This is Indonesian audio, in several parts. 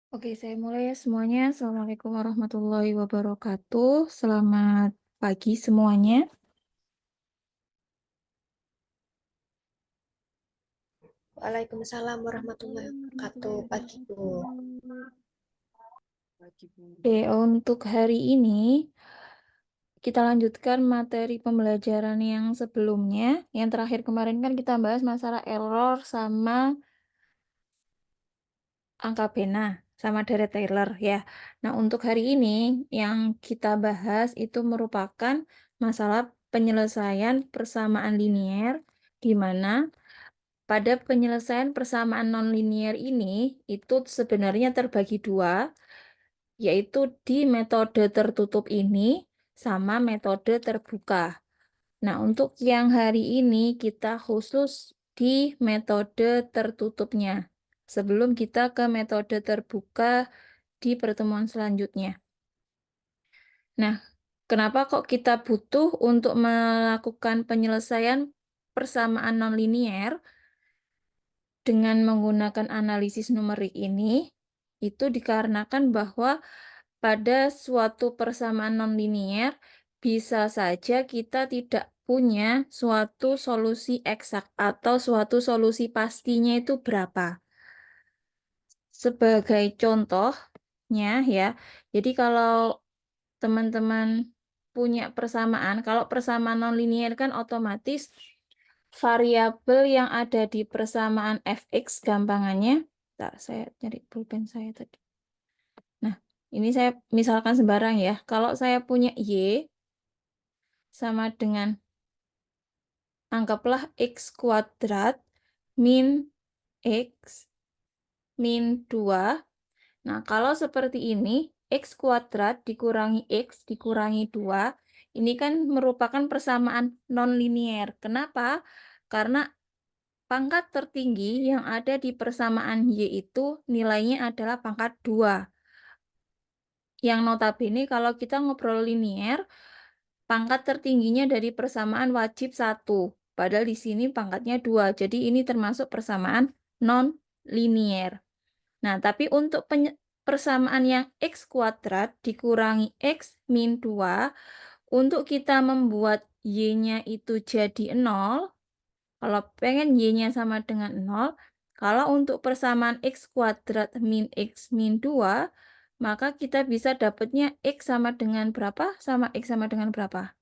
Oke, saya mulai ya semuanya. Assalamualaikum warahmatullahi wabarakatuh. Selamat pagi semuanya. Waalaikumsalam warahmatullahi wabarakatuh. Pagi Bu. Oke, untuk hari ini kita lanjutkan materi pembelajaran yang sebelumnya. Yang terakhir kemarin kan kita bahas masalah error sama angka Bena sama deret Taylor ya. Nah, untuk hari ini yang kita bahas itu merupakan masalah penyelesaian persamaan linier di mana pada penyelesaian persamaan nonlinier ini itu sebenarnya terbagi dua, yaitu di metode tertutup ini sama metode terbuka. Nah, untuk yang hari ini kita khusus di metode tertutupnya. Sebelum kita ke metode terbuka di pertemuan selanjutnya. Nah, kenapa kok kita butuh untuk melakukan penyelesaian persamaan nonlinier dengan menggunakan analisis numerik ini? Itu dikarenakan bahwa pada suatu persamaan nonlinier bisa saja kita tidak punya suatu solusi eksak atau suatu solusi pastinya itu berapa. Sebagai contohnya ya, jadi kalau teman-teman punya persamaan, kalau persamaan nonlinier kan otomatis variabel yang ada di persamaan fx gampangannya, bentar, saya cari pulpen saya tadi. Nah, ini saya misalkan sembarang ya, kalau saya punya y sama dengan anggaplah x kuadrat min x min 2. Nah, kalau seperti ini, x kuadrat dikurangi x dikurangi 2, ini kan merupakan persamaan nonlinier. Kenapa? Karena pangkat tertinggi yang ada di persamaan y itu nilainya adalah pangkat 2. Yang notabene kalau kita ngobrol linier, pangkat tertingginya dari persamaan wajib 1. Padahal di sini pangkatnya 2. Jadi ini termasuk persamaan non-linier. Nah, tapi untuk persamaan yang x kuadrat dikurangi x min 2, untuk kita membuat y-nya itu jadi 0, kalau pengen y-nya sama dengan 0, kalau untuk persamaan x kuadrat min x min 2, maka kita bisa dapatnya x sama dengan berapa? Sama x sama dengan berapa?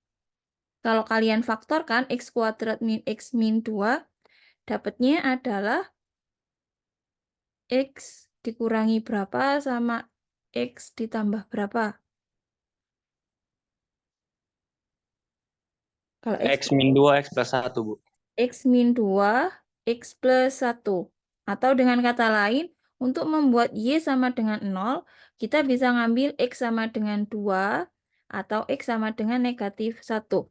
Kalau kalian faktorkan x kuadrat min x min 2, dapatnya adalah x dikurangi berapa sama x ditambah berapa? Kalau X min 2, X plus 1, Bu. x min 2, x plus 1. Atau dengan kata lain, untuk membuat y sama dengan 0, kita bisa ngambil x sama dengan 2 atau x sama dengan negatif 1.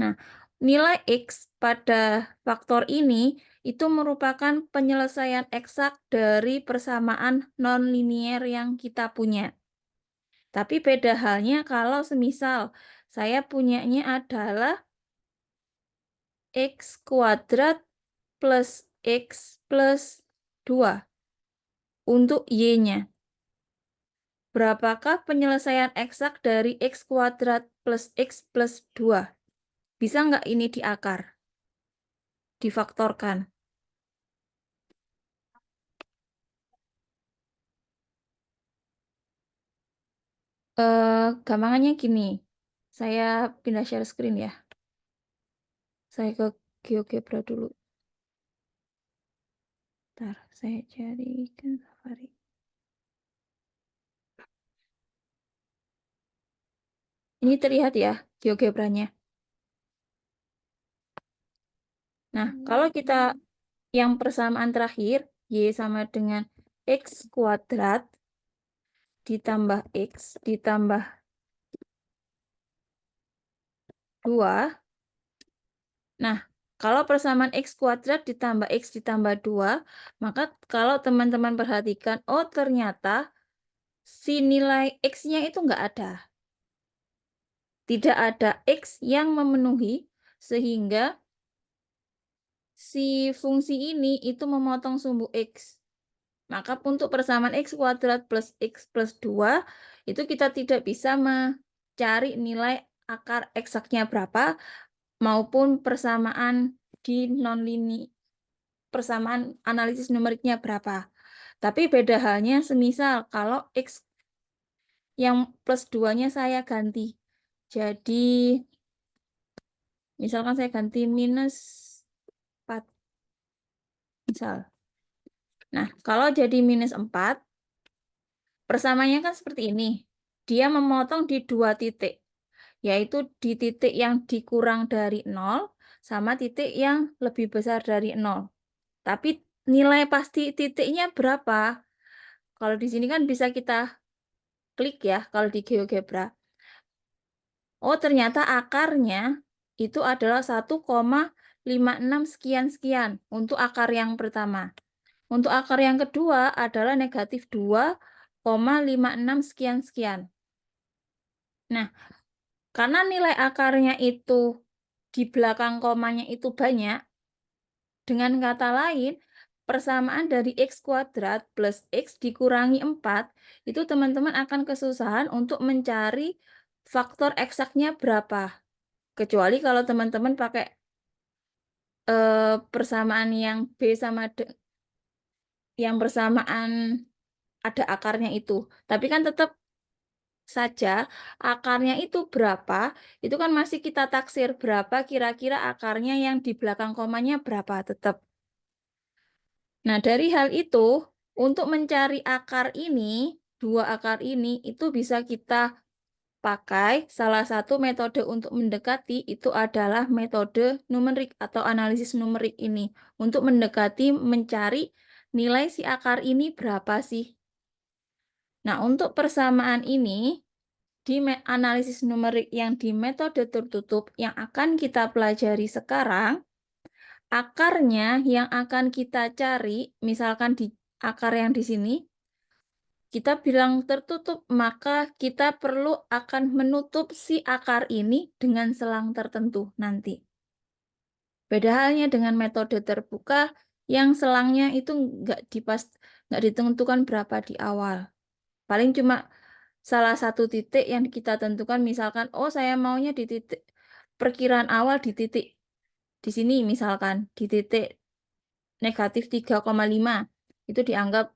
Nah, nilai x pada faktor ini itu merupakan penyelesaian eksak dari persamaan nonlinier yang kita punya. Tapi beda halnya kalau semisal saya punyanya adalah x kuadrat plus x plus 2 untuk y-nya. Berapakah penyelesaian eksak dari x kuadrat plus x plus 2? Bisa nggak ini diakar? Difaktorkan. Gampangannya gini. Saya pindah share screen ya. Saya ke GeoGebra dulu. Bentar, saya carikan Safari. Ini terlihat ya GeoGebra-nya. Nah, kalau kita yang persamaan terakhir, y sama dengan x kuadrat ditambah x ditambah 2. Nah, kalau persamaan x kuadrat ditambah x ditambah 2, maka kalau teman-teman perhatikan, oh ternyata si nilai x-nya itu nggak ada. Tidak ada x yang memenuhi, sehingga si fungsi ini itu memotong sumbu x. Maka untuk persamaan X kuadrat plus X plus 2, itu kita tidak bisa mencari nilai akar eksaknya berapa, maupun persamaan di nonlinear, persamaan analisis numeriknya berapa. Tapi beda halnya semisal kalau X yang plus 2-nya saya ganti. Jadi, misalkan saya ganti minus 4. Misal. Nah, kalau jadi minus 4, persamaannya kan seperti ini. Dia memotong di 2 titik, yaitu di titik yang dikurang dari 0, sama titik yang lebih besar dari 0. Tapi nilai pasti titiknya berapa? Kalau di sini kan bisa kita klik ya, kalau di GeoGebra. Oh, ternyata akarnya itu adalah 1,56 sekian-sekian untuk akar yang pertama. Untuk akar yang kedua adalah negatif 2,56 sekian-sekian. Nah, karena nilai akarnya itu di belakang komanya itu banyak, dengan kata lain, persamaan dari X kuadrat plus X dikurangi 4, itu teman-teman akan kesusahan untuk mencari faktor eksaknya berapa. Kecuali kalau teman-teman pakai persamaan yang B sama yang persamaan ada akarnya itu. Tapi kan tetap saja akarnya itu berapa, itu kan masih kita taksir berapa kira-kira akarnya yang di belakang komanya berapa tetap. Nah, dari hal itu, untuk mencari akar ini, 2 akar ini, itu bisa kita pakai salah satu metode untuk mendekati itu adalah metode numerik atau analisis numerik ini. Untuk mendekati mencari nilai si akar ini berapa sih. Nah, untuk persamaan ini, di analisis numerik yang di metode tertutup yang akan kita pelajari sekarang, akarnya yang akan kita cari, misalkan di akar yang di sini, kita bilang tertutup, maka kita perlu akan menutup si akar ini dengan selang tertentu nanti. Beda halnya dengan metode terbuka, yang selangnya itu nggak ditentukan berapa di awal. Paling cuma salah satu titik yang kita tentukan, misalkan, oh saya maunya di titik, perkiraan awal di titik, di sini misalkan, di titik negatif 3,5, itu dianggap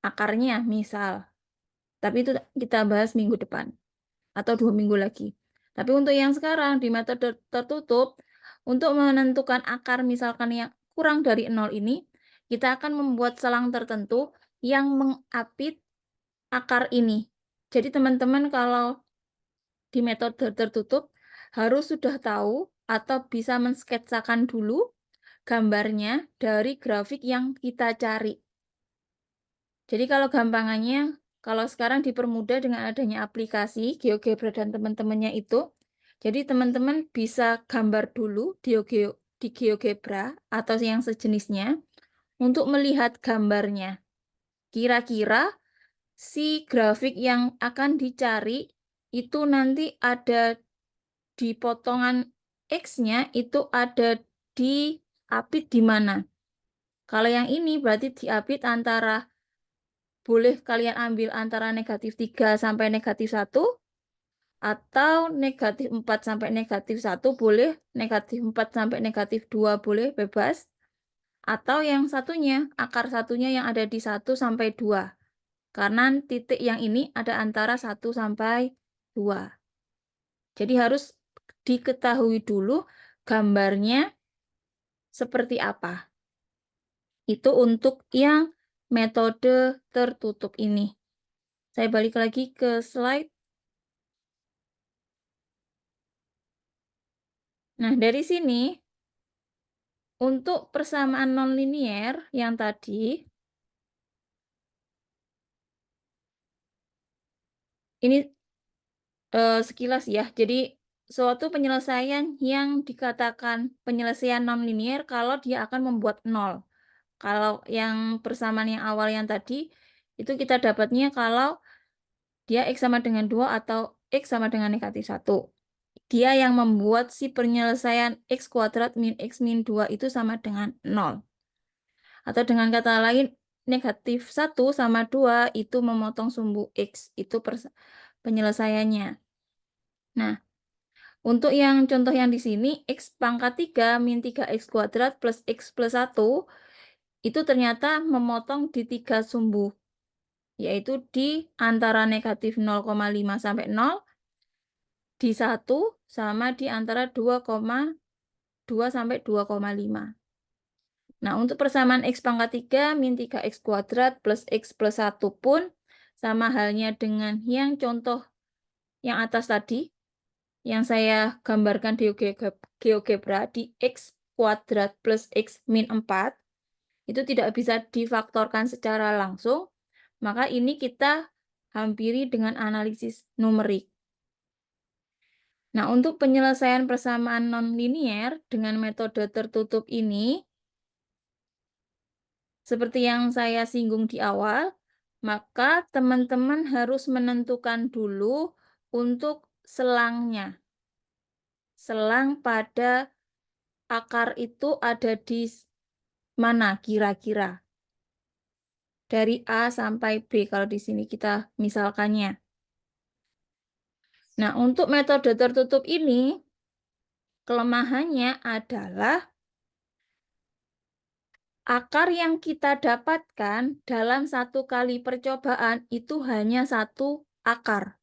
akarnya, misal. Tapi itu kita bahas minggu depan, atau 2 minggu lagi. Tapi untuk yang sekarang, di metode tertutup, untuk menentukan akar misalkan yang kurang dari 0 ini, kita akan membuat selang tertentu yang mengapit akar ini. Jadi teman-teman kalau di metode tertutup harus sudah tahu atau bisa mensketsakan dulu gambarnya dari grafik yang kita cari. Jadi kalau gampangannya, kalau sekarang dipermudah dengan adanya aplikasi GeoGebra dan teman-temannya itu, jadi teman-teman bisa gambar dulu di GeoGebra atau yang sejenisnya untuk melihat gambarnya. Kira-kira si grafik yang akan dicari itu nanti ada di potongan X-nya itu ada diapit di mana. Kalau yang ini berarti diapit antara, boleh kalian ambil antara negatif 3 sampai negatif 1, atau negatif 4 sampai negatif 1 boleh, negatif 4 sampai negatif 2 boleh, bebas. Atau yang satunya, akar satunya yang ada di 1 sampai 2. Karena titik yang ini ada antara 1 sampai 2. Jadi harus diketahui dulu gambarnya seperti apa. Itu untuk yang metode tertutup ini. Saya balik lagi ke slide. Nah, dari sini, untuk persamaan nonlinier yang tadi, ini sekilas ya. Jadi, suatu penyelesaian yang dikatakan penyelesaian nonlinier kalau dia akan membuat 0. Kalau yang persamaan yang awal yang tadi, itu kita dapatnya kalau dia X sama dengan 2 atau X sama dengan negatif 1. Dia yang membuat si penyelesaian X kuadrat min X min 2 itu sama dengan 0. Atau dengan kata lain, negatif 1 sama 2 itu memotong sumbu X. Itu penyelesaiannya. Nah, untuk yang contoh yang di sini, X pangkat 3 min 3X kuadrat plus X plus 1, itu ternyata memotong di 3 sumbu, yaitu di antara negatif 0,5 sampai 0, di 1, sama di antara 2,2 sampai 2,5. Nah, untuk persamaan X pangkat 3 min 3X kuadrat plus X plus 1 pun sama halnya dengan yang contoh yang atas tadi, yang saya gambarkan di GeoGebra di X kuadrat plus X min 4, itu tidak bisa difaktorkan secara langsung, maka ini kita hampiri dengan analisis numerik. Nah, untuk penyelesaian persamaan nonlinier dengan metode tertutup ini, seperti yang saya singgung di awal, maka teman-teman harus menentukan dulu untuk selangnya. Selang pada akar itu ada di mana kira-kira? Dari A sampai B, kalau di sini kita misalkannya. Nah, untuk metode tertutup ini, kelemahannya adalah akar yang kita dapatkan dalam satu kali percobaan itu hanya satu akar.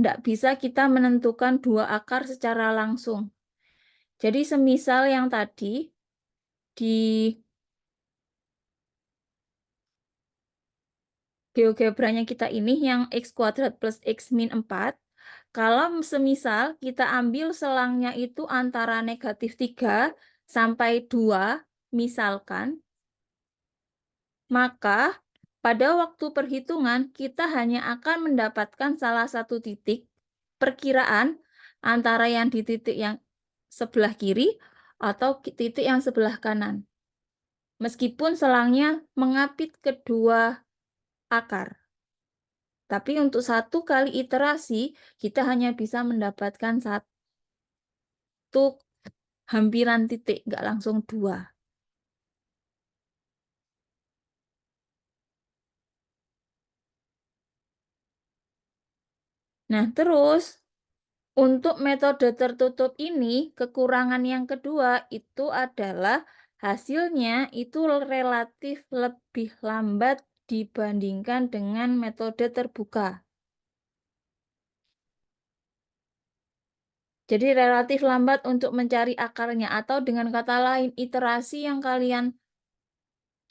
Tidak bisa kita menentukan 2 akar secara langsung. Jadi semisal yang tadi, di GeoGebranya kita ini yang X kuadrat plus X min 4, kalau semisal kita ambil selangnya itu antara negatif 3 sampai 2, misalkan, maka pada waktu perhitungan kita hanya akan mendapatkan salah satu titik perkiraan antara yang di titik yang sebelah kiri atau titik yang sebelah kanan. Meskipun selangnya mengapit kedua akar. Tapi untuk satu kali iterasi, kita hanya bisa mendapatkan satu hampiran titik, nggak langsung 2. Nah, terus untuk metode tertutup ini, kekurangan yang kedua itu adalah hasilnya itu relatif lebih lambat dibandingkan dengan metode terbuka. Jadi relatif lambat untuk mencari akarnya, atau dengan kata lain, iterasi yang kalian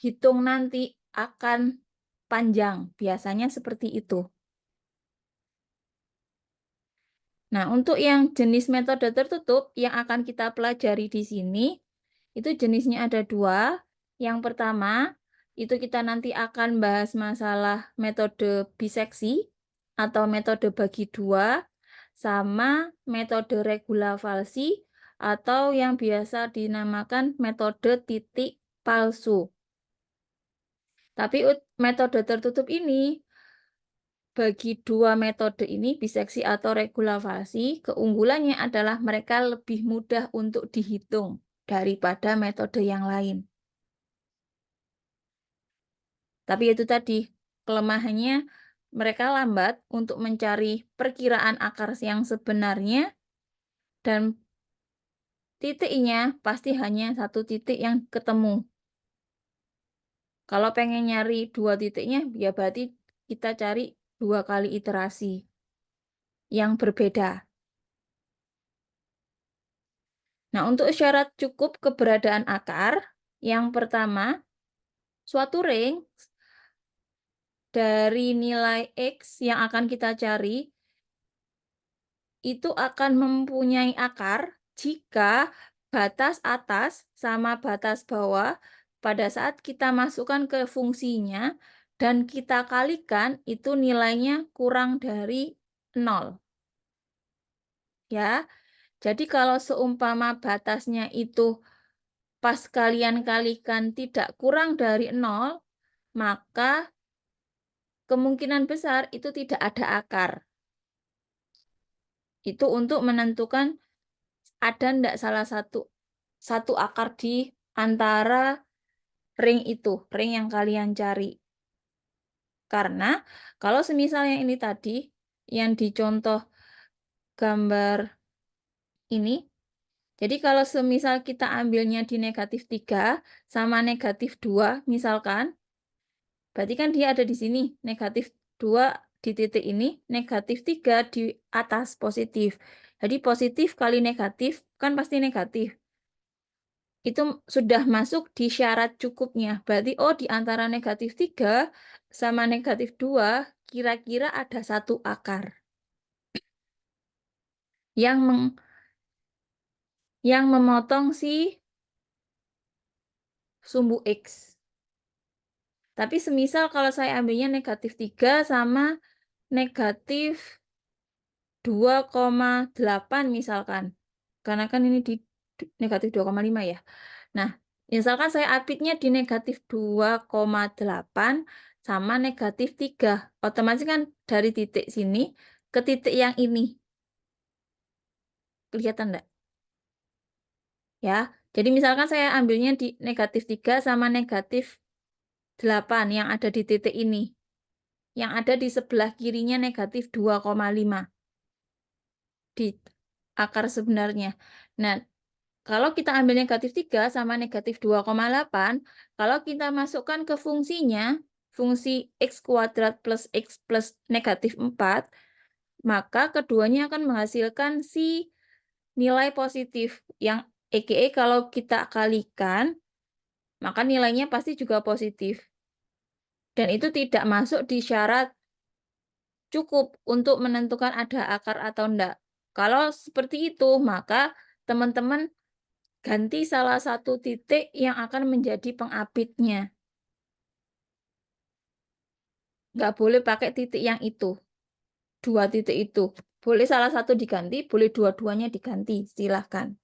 hitung nanti akan panjang. Biasanya seperti itu. Nah, untuk yang jenis metode tertutup yang akan kita pelajari di sini, itu jenisnya ada 2. Yang pertama, itu kita nanti akan bahas masalah metode biseksi atau metode bagi 2, sama metode regulavalsi atau yang biasa dinamakan metode titik palsu. Tapi metode tertutup ini, bagi 2 metode ini, biseksi atau regulavalsi, keunggulannya adalah mereka lebih mudah untuk dihitung daripada metode yang lain. Tapi itu tadi, kelemahannya mereka lambat untuk mencari perkiraan akar yang sebenarnya, dan titiknya pasti hanya satu titik yang ketemu. Kalau pengen nyari 2 titiknya, ya berarti kita cari 2 kali iterasi yang berbeda. Nah, untuk syarat cukup keberadaan akar, yang pertama, suatu range dari nilai X yang akan kita cari itu akan mempunyai akar jika batas atas sama batas bawah pada saat kita masukkan ke fungsinya dan kita kalikan itu nilainya kurang dari 0. Ya, jadi kalau seumpama batasnya itu pas kalian kalikan tidak kurang dari 0, maka kemungkinan besar itu tidak ada akar. Itu untuk menentukan ada enggak salah satu akar di antara ring itu, ring yang kalian cari. Karena kalau semisalnya ini tadi, yang di contoh gambar ini, jadi kalau semisal kita ambilnya di negatif 3 sama negatif 2 misalkan, berarti kan dia ada di sini, negatif 2 di titik ini, negatif 3 di atas positif. Jadi positif kali negatif kan pasti negatif. Itu sudah masuk di syarat cukupnya. Berarti di antara negatif 3 sama negatif 2 kira-kira ada satu akar yang memotong si sumbu X. Tapi semisal kalau saya ambilnya negatif 3 sama negatif 2,8 misalkan. Karena kan ini di negatif 2,5 ya. Nah, misalkan saya apitnya di negatif 2,8 sama negatif 3. Otomatis kan dari titik sini ke titik yang ini. Kelihatan enggak? Ya, jadi misalkan saya ambilnya di negatif 3 sama negatif 8 yang ada di titik ini. Yang ada di sebelah kirinya negatif 2,5 di akar sebenarnya. Nah, kalau kita ambil negatif 3 sama negatif 2,8, kalau kita masukkan ke fungsinya, fungsi x kuadrat plus x plus negatif 4, maka keduanya akan menghasilkan si nilai positif yang EKE kalau kita kalikan, maka nilainya pasti juga positif. Dan itu tidak masuk di syarat cukup untuk menentukan ada akar atau enggak. Kalau seperti itu, maka teman-teman ganti salah satu titik yang akan menjadi pengapitnya. Nggak boleh pakai titik yang itu. Dua titik itu. Boleh salah satu diganti, boleh dua-duanya diganti. Silahkan.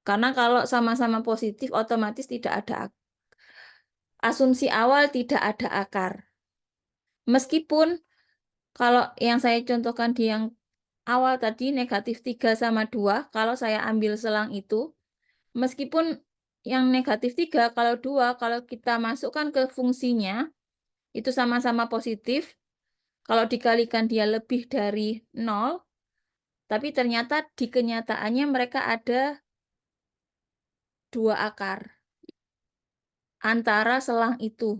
Karena kalau sama-sama positif, otomatis tidak ada asumsi awal tidak ada akar. Meskipun kalau yang saya contohkan di yang awal tadi, negatif 3 sama 2, kalau saya ambil selang itu, meskipun yang negatif 3, kalau 2, kalau kita masukkan ke fungsinya, itu sama-sama positif. Kalau dikalikan dia lebih dari 0, tapi ternyata di kenyataannya mereka ada dua akar antara selang itu.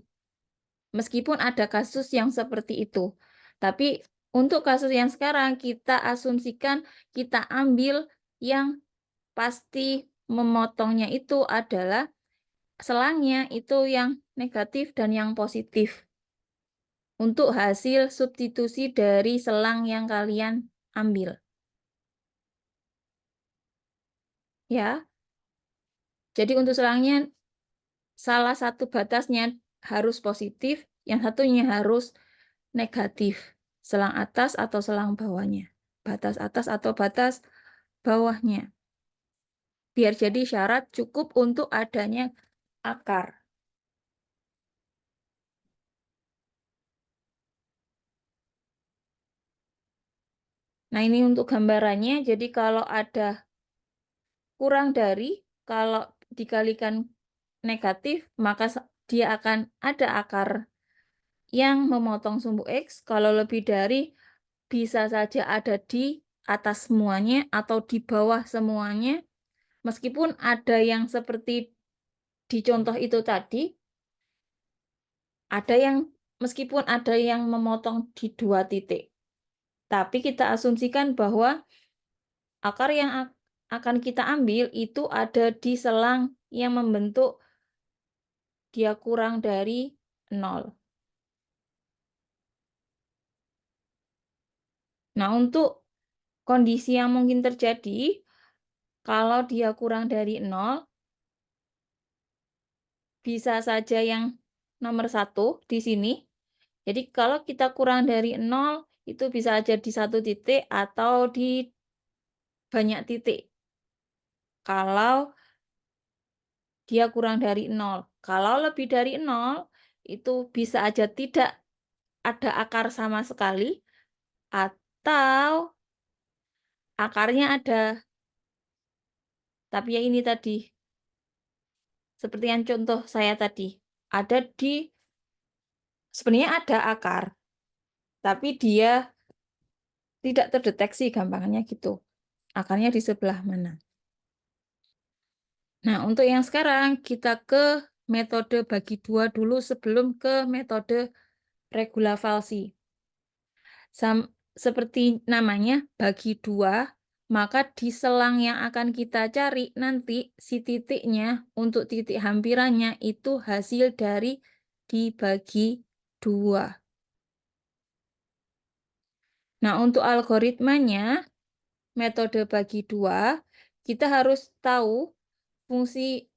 Meskipun ada kasus yang seperti itu. Tapi untuk kasus yang sekarang kita asumsikan, kita ambil yang pasti memotongnya itu adalah selangnya itu yang negatif dan yang positif. Untuk hasil substitusi dari selang yang kalian ambil. Ya. Jadi untuk selangnya salah satu batasnya harus positif, yang satunya harus negatif. Selang atas atau selang bawahnya. Batas atas atau batas bawahnya. Biar jadi syarat cukup untuk adanya akar. Nah, ini untuk gambarannya. Jadi kalau ada kurang dari, kalau dikalikan negatif, maka dia akan ada akar yang memotong sumbu X. Kalau lebih dari, bisa saja ada di atas semuanya atau di bawah semuanya. Meskipun ada yang seperti di contoh itu tadi, ada yang meskipun ada yang memotong di dua titik. Tapi kita asumsikan bahwa akar yang akan kita ambil itu ada di selang yang membentuk dia kurang dari 0. Nah, untuk kondisi yang mungkin terjadi, kalau dia kurang dari 0, bisa saja yang nomor 1 di sini. Jadi kalau kita kurang dari 0, itu bisa aja di satu titik atau di banyak titik. Kalau dia kurang dari 0. Kalau lebih dari 0, itu bisa aja tidak ada akar sama sekali, atau akarnya ada. Tapi ya ini tadi, seperti yang contoh saya tadi, ada di sebenarnya ada akar, tapi dia tidak terdeteksi gampangannya gitu. Akarnya di sebelah mana. Nah, untuk yang sekarang kita ke metode bagi dua dulu sebelum ke metode regulavalsi. Seperti namanya bagi dua, maka di selang yang akan kita cari nanti si titiknya untuk titik hampirannya itu hasil dari dibagi dua. Nah, untuk algoritmanya, metode bagi dua, kita harus tahu fungsi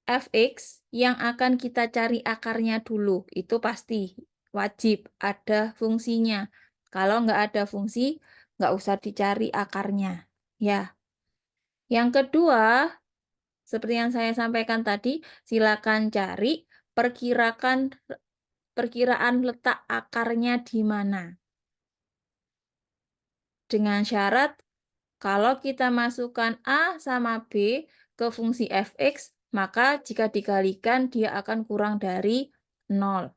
fx yang akan kita cari akarnya dulu. Itu pasti wajib ada fungsinya. Kalau nggak ada fungsi, nggak usah dicari akarnya. Ya. Yang kedua, seperti yang saya sampaikan tadi, silakan cari perkiraan letak akarnya di mana. Dengan syarat kalau kita masukkan A sama B ke fungsi fx, maka jika dikalikan dia akan kurang dari 0.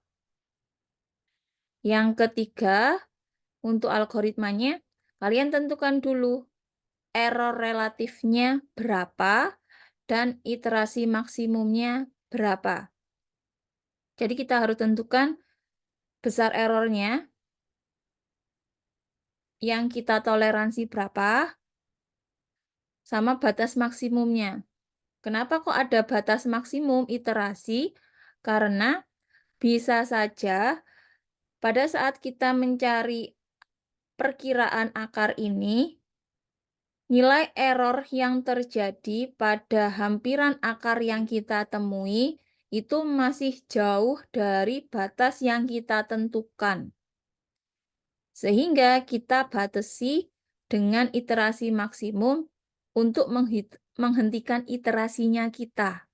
Yang ketiga, untuk algoritmanya, kalian tentukan dulu error relatifnya berapa dan iterasi maksimumnya berapa. Jadi kita harus tentukan besar errornya, yang kita toleransi berapa, sama batas maksimumnya. Kenapa kok ada batas maksimum iterasi? Karena bisa saja pada saat kita mencari perkiraan akar ini, nilai error yang terjadi pada hampiran akar yang kita temui itu masih jauh dari batas yang kita tentukan. Sehingga kita batasi dengan iterasi maksimum untuk menghentikan iterasinya kita.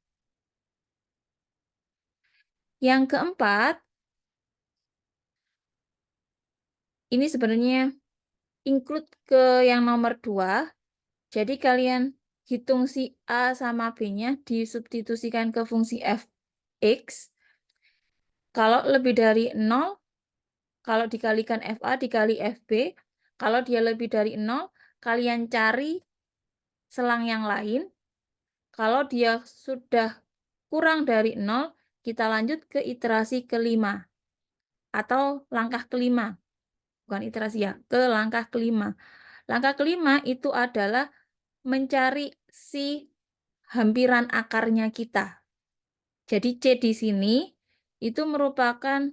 Yang keempat, ini sebenarnya include ke yang nomor 2. Jadi kalian hitung si A sama B-nya, disubstitusikan ke fungsi fx. Kalau lebih dari 0, kalau dikalikan FA dikali FB. Kalau dia lebih dari 0, kalian cari selang yang lain. Kalau dia sudah kurang dari 0, kita lanjut ke iterasi kelima. Atau langkah kelima. Bukan iterasi ya, ke langkah kelima. Langkah kelima itu adalah mencari si hampiran akarnya kita. Jadi C di sini itu merupakan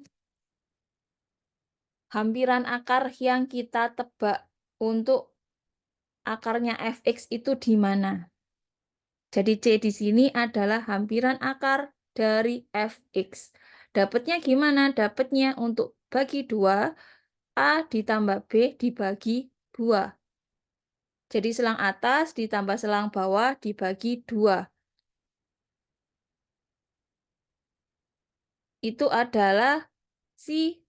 hampiran akar yang kita tebak untuk akarnya fx itu di mana. Jadi C di sini adalah hampiran akar dari fx. Dapatnya gimana? Dapatnya untuk bagi 2, A ditambah B dibagi 2. Jadi selang atas ditambah selang bawah dibagi 2. Itu adalah si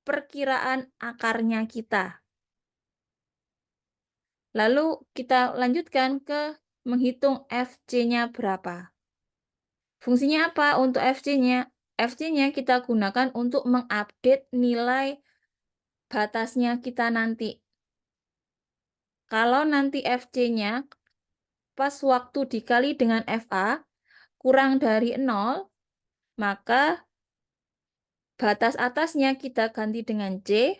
perkiraan akarnya kita. Lalu kita lanjutkan ke menghitung FC-nya berapa. Fungsinya apa untuk FC-nya? FC-nya kita gunakan untuk mengupdate nilai batasnya kita nanti. Kalau nanti FC-nya pas waktu dikali dengan FA kurang dari 0, maka batas atasnya kita ganti dengan C.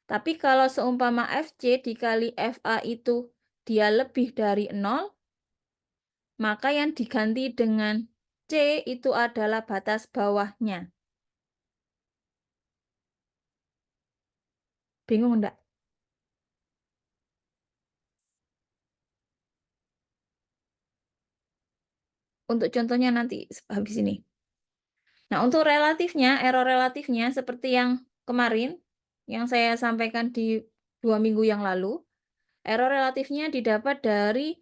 Tapi kalau seumpama FC dikali FA itu dia lebih dari 0, maka yang diganti dengan C itu adalah batas bawahnya. Bingung enggak? Untuk contohnya nanti habis ini. Nah, untuk relatifnya, error relatifnya seperti yang kemarin, yang saya sampaikan di 2 minggu yang lalu, error relatifnya didapat dari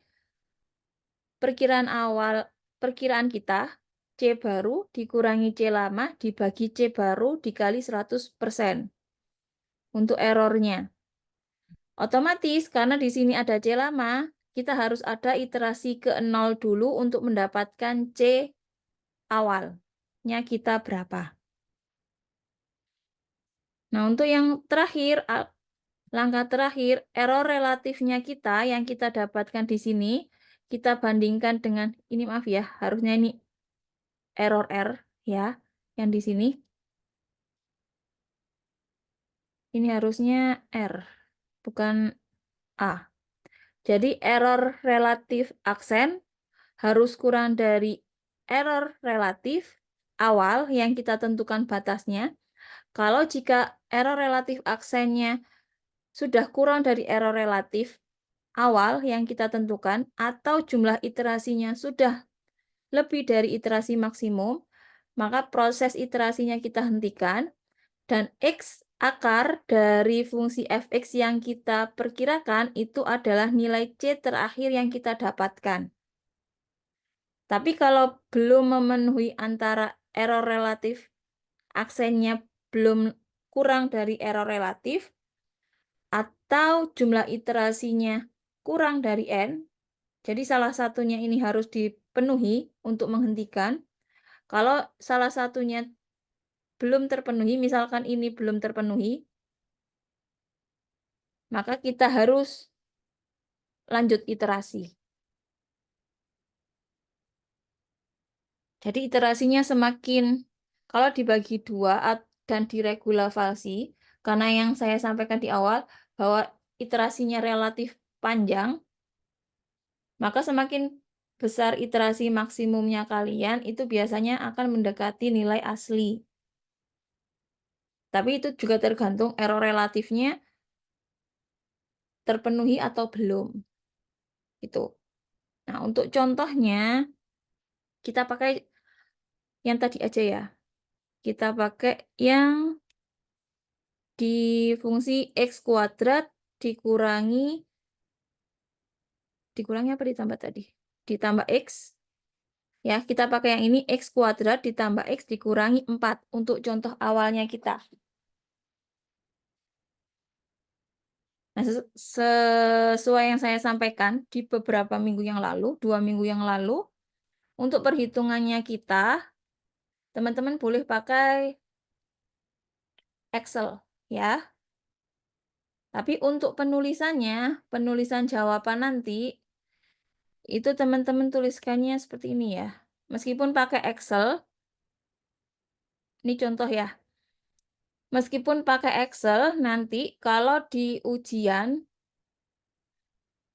perkiraan kita, C baru dikurangi C lama dibagi C baru dikali 100%. Untuk errornya. Otomatis, karena di sini ada C lama, kita harus ada iterasi ke 0 dulu untuk mendapatkan C awalnya kita berapa. Nah, untuk yang terakhir, langkah terakhir, error relatifnya kita yang kita dapatkan di sini, kita bandingkan dengan, ini maaf ya, harusnya ini error R ya, yang di sini. Ini harusnya R, bukan A. Jadi error relatif aksen harus kurang dari error relatif awal yang kita tentukan batasnya. Kalau jika error relatif aksennya sudah kurang dari error relatif awal yang kita tentukan, atau jumlah iterasinya sudah lebih dari iterasi maksimum, maka proses iterasinya kita hentikan, dan X akar dari fungsi fx yang kita perkirakan itu adalah nilai C terakhir yang kita dapatkan. Tapi kalau belum memenuhi antara error relatif aksennya belum kurang dari error relatif, atau jumlah iterasinya kurang dari N, jadi salah satunya ini harus dipenuhi untuk menghentikan. Kalau salah satunya belum terpenuhi, misalkan ini belum terpenuhi, maka kita harus lanjut iterasi. Jadi iterasinya semakin, kalau dibagi 2 dan diregulasi, karena yang saya sampaikan di awal, bahwa iterasinya relatif panjang, maka semakin besar iterasi maksimumnya kalian, itu biasanya akan mendekati nilai asli. Tapi itu juga tergantung error relatifnya terpenuhi atau belum. Itu. Nah, untuk contohnya, kita pakai yang tadi aja ya. Kita pakai yang di fungsi X kuadrat dikurangi apa ditambah tadi? Ditambah X. Ya, kita pakai yang ini X kuadrat ditambah X dikurangi 4 untuk contoh awalnya kita. Nah, sesuai yang saya sampaikan di beberapa minggu yang lalu, 2 minggu yang lalu, untuk perhitungannya kita, teman-teman boleh pakai Excel, ya. Tapi untuk penulisan jawaban nanti, itu teman-teman tuliskannya seperti ini ya. Meskipun pakai Excel, ini contoh ya. Meskipun pakai Excel, nanti kalau di ujian,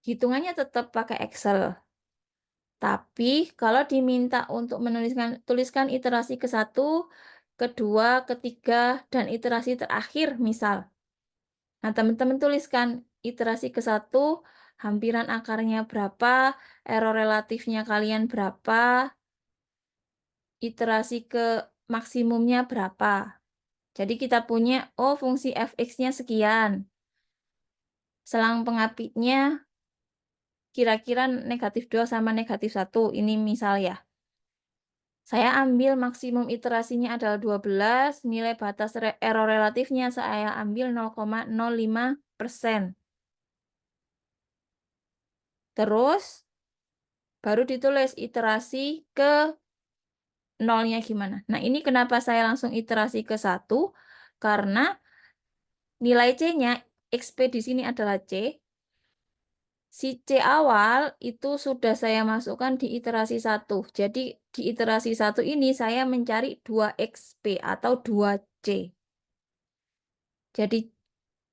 hitungannya tetap pakai Excel. Tapi kalau diminta untuk tuliskan iterasi ke-1, kedua, ketiga, dan iterasi terakhir misal. Nah, teman-teman tuliskan iterasi ke-1, hampiran akarnya berapa, error relatifnya kalian berapa, iterasi ke maksimumnya berapa. Jadi kita punya, oh fungsi fx-nya sekian. Selang pengapitnya kira-kira negatif 2 sama negatif 1. Ini misal ya. Saya ambil maksimum iterasinya adalah 12, nilai batas error relatifnya saya ambil 0,05%. Terus, baru ditulis iterasi ke nolnya gimana. Nah, ini kenapa saya langsung iterasi ke 1, karena nilai C-nya, XP di sini adalah C. Si C awal itu sudah saya masukkan di iterasi 1. Jadi, di iterasi 1 ini saya mencari 2XP atau 2C. Jadi,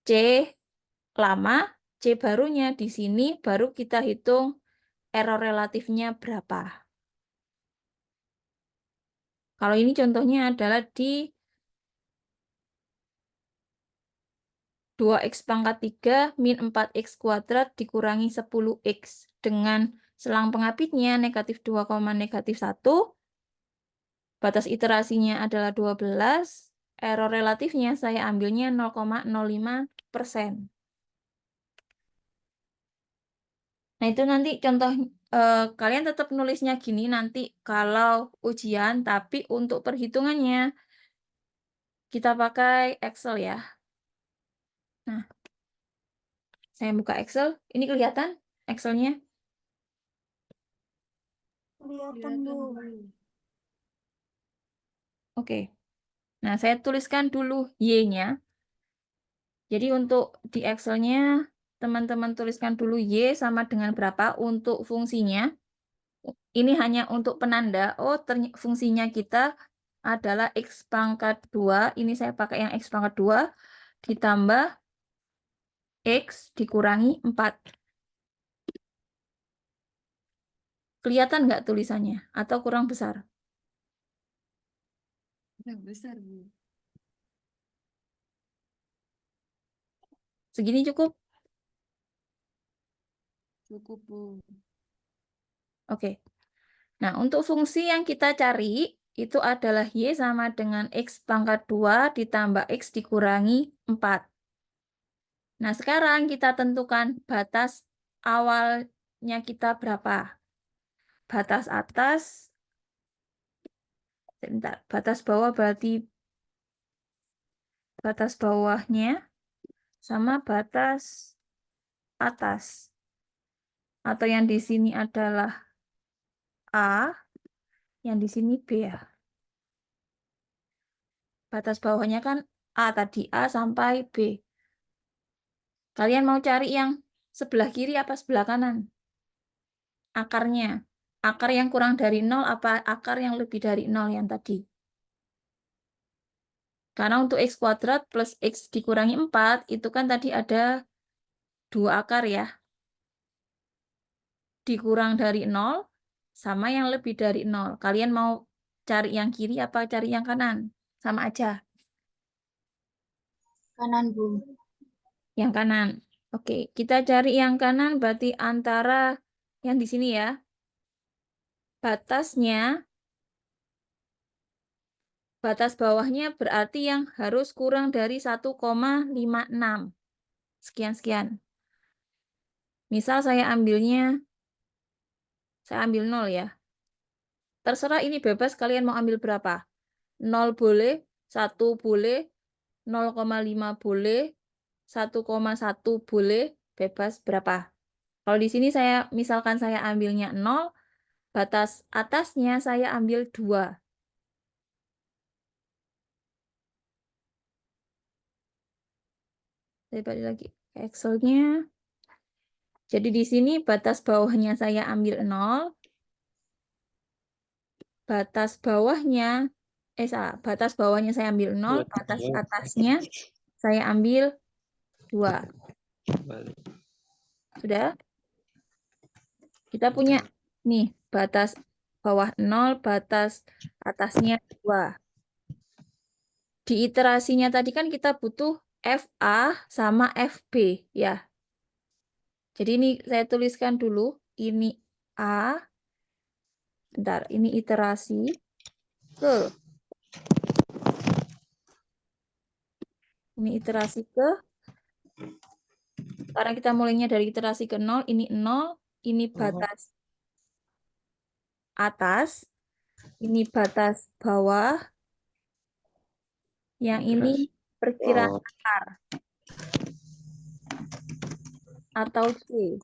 C lama, C barunya di sini baru kita hitung error relatifnya berapa. Kalau ini contohnya adalah di 2x pangkat 3 min 4x kuadrat dikurangi 10x. Dengan selang pengapitnya negatif 2, negatif 1. Batas iterasinya adalah 12. Error relatifnya saya ambilnya 0,05%. Nah, itu nanti contoh, kalian tetap nulisnya gini nanti kalau ujian, tapi untuk perhitungannya kita pakai Excel ya. Nah, saya buka Excel. Ini kelihatan Excelnya? Kelihatan, Bu. Oke. Nah, saya tuliskan dulu Y-nya. Jadi untuk di Excel-nya, teman-teman tuliskan dulu Y sama dengan berapa untuk fungsinya. Ini hanya untuk penanda. Oh, fungsinya kita adalah X pangkat 2. Ini saya pakai yang X pangkat 2 ditambah X dikurangi 4. Kelihatan nggak tulisannya? Atau kurang besar? Kurang besar, Bu. Segini cukup? Cukup, Bu. Oke. Nah, untuk fungsi yang kita cari itu adalah Y sama dengan X pangkat 2 ditambah X dikurangi 4. Nah, sekarang kita tentukan batas awalnya kita berapa. Batas atas, sebentar, batas bawah berarti batas bawahnya sama batas atas. Atau yang di sini adalah A, yang di sini B ya. Batas bawahnya kan A tadi, A sampai B. Kalian mau cari yang sebelah kiri apa sebelah kanan? Akarnya. Akar yang kurang dari 0 apa akar yang lebih dari 0 yang tadi? Karena untuk X kuadrat plus X dikurangi 4, itu kan tadi ada 2 akar ya. Dikurang dari 0 sama yang lebih dari 0. Kalian mau cari yang kiri apa cari yang kanan? Sama aja. Kanan, Bu. Yang kanan. Oke, kita cari yang kanan berarti antara yang di sini ya. Batas bawahnya berarti yang harus kurang dari 1,56. Sekian-sekian. Misal saya ambil 0 ya. Terserah ini bebas kalian mau ambil berapa. 0 boleh, 1 boleh, 0,5 boleh, 1,1 boleh, bebas berapa. Kalau di sini misalkan saya ambilnya 0, batas atasnya saya ambil 2. Saya balik lagi ke Excel-nya. Jadi di sini batas bawahnya saya ambil 0. Batas bawahnya saya ambil 0, batas atasnya saya ambil 2. Sudah? Kita punya nih batas bawah 0, batas atasnya 2. Di iterasinya tadi kan kita butuh FA sama FB ya. Jadi ini saya tuliskan dulu, ini A. Bentar, ini iterasi ke. Ini iterasi ke. Sekarang kita mulainya dari iterasi ke 0, ini 0, ini batas atas, ini batas bawah, yang ini perkiraan akar atau C.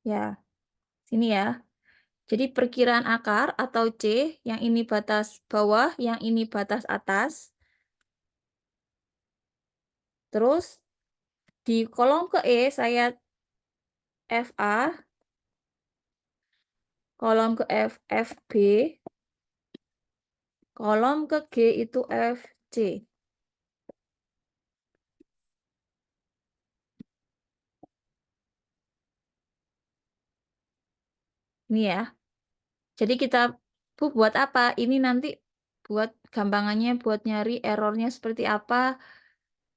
Ya, sini ya. Jadi perkiraan akar atau C, yang ini batas bawah, yang ini batas atas. Terus di kolom ke E saya FA, kolom ke F, FB, kolom ke G itu FC. Ini ya. Jadi kita buat apa? Ini nanti buat gampangannya, buat nyari errornya seperti apa.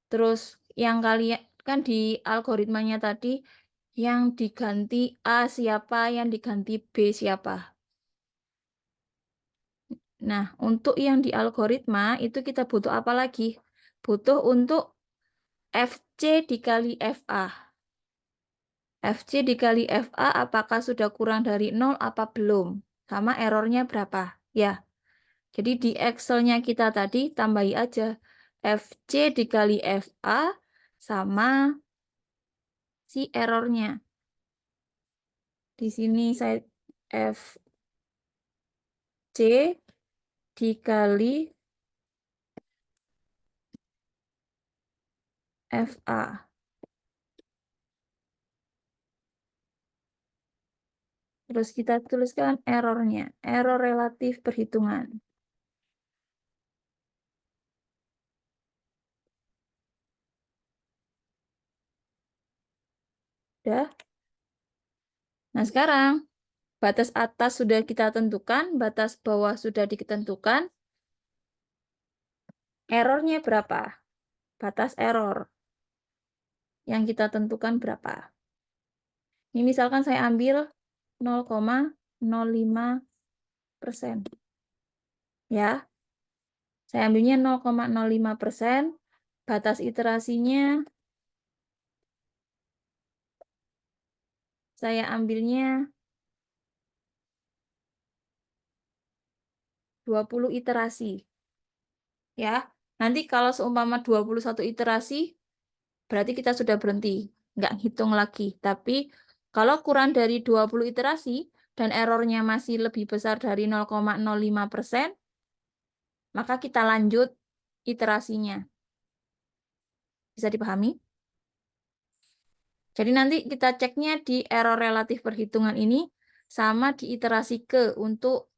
Terus yang kalian kan di algoritmanya tadi yang diganti A siapa, yang diganti B siapa. Nah, untuk yang di algoritma itu kita butuh apa lagi? Butuh untuk FC dikali FA. FC dikali FA apakah sudah kurang dari 0 apa belum? Sama errornya berapa? Ya. Jadi di Excel-nya kita tadi tambahi aja FC dikali FA sama si errornya. Di sini saya FC dikali FA. Terus kita tuliskan errornya, error relatif perhitungan. Udah. Nah, sekarang batas atas sudah kita tentukan, batas bawah sudah ditentukan. Errornya berapa? Batas error yang kita tentukan berapa? Ini misalkan saya ambil 0,05%. Ya, saya ambilnya 0,05%. Batas iterasinya saya ambilnya 20 iterasi. Ya, nanti kalau seumpama 21 iterasi, berarti kita sudah berhenti. Nggak hitung lagi. Tapi kalau kurang dari 20 iterasi dan errornya masih lebih besar dari 0,05%, maka kita lanjut iterasinya. Bisa dipahami? Jadi nanti kita ceknya di error relatif perhitungan ini sama di iterasi ke untuk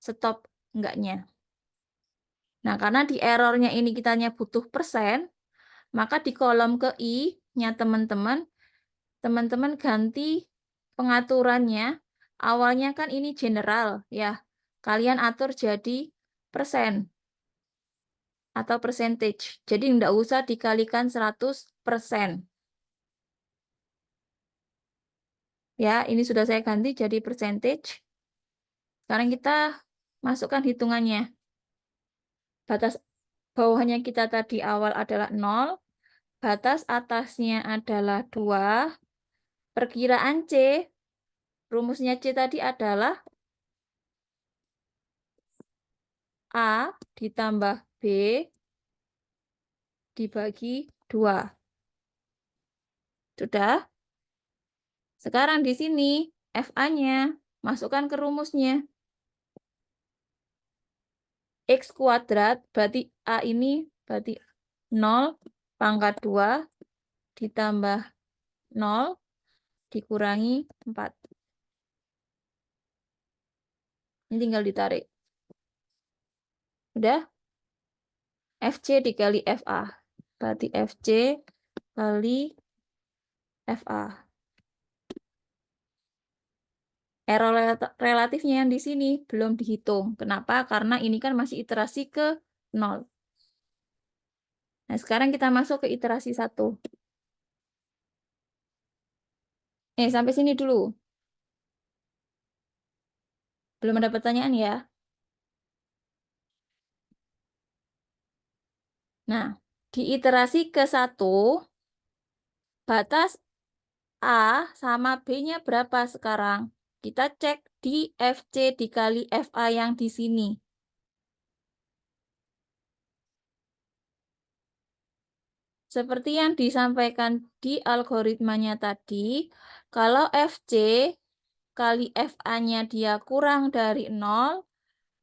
stop enggaknya. Nah, karena di errornya ini kitanya butuh persen, maka di kolom ke I-nya teman-teman ganti pengaturannya. Awalnya kan ini general, ya. Kalian atur jadi persen atau percentage. Jadi enggak usah dikalikan 100%. Ya, ini sudah saya ganti jadi percentage. Sekarang kita masukkan hitungannya. Batas bawahnya kita tadi awal adalah 0. Batas atasnya adalah 2. Perkiraan C, rumusnya C tadi adalah A ditambah B dibagi 2. Sudah? Sekarang di sini FA-nya masukkan ke rumusnya. X kuadrat berarti A ini berarti 0 pangkat 2 ditambah 0 dikurangi 4. Ini tinggal ditarik. Udah? FC dikali FA. Berarti FC kali FA. Error relatifnya yang di sini belum dihitung. Kenapa? Karena ini kan masih iterasi ke 0. Nah, sekarang kita masuk ke iterasi 1. Sampai sini dulu. Belum ada pertanyaan ya? Nah, di iterasi ke-1, batas A sama B-nya berapa sekarang? Kita cek di FC dikali FA yang di sini. Seperti yang disampaikan di algoritmanya tadi, kalau FC kali FA-nya dia kurang dari 0,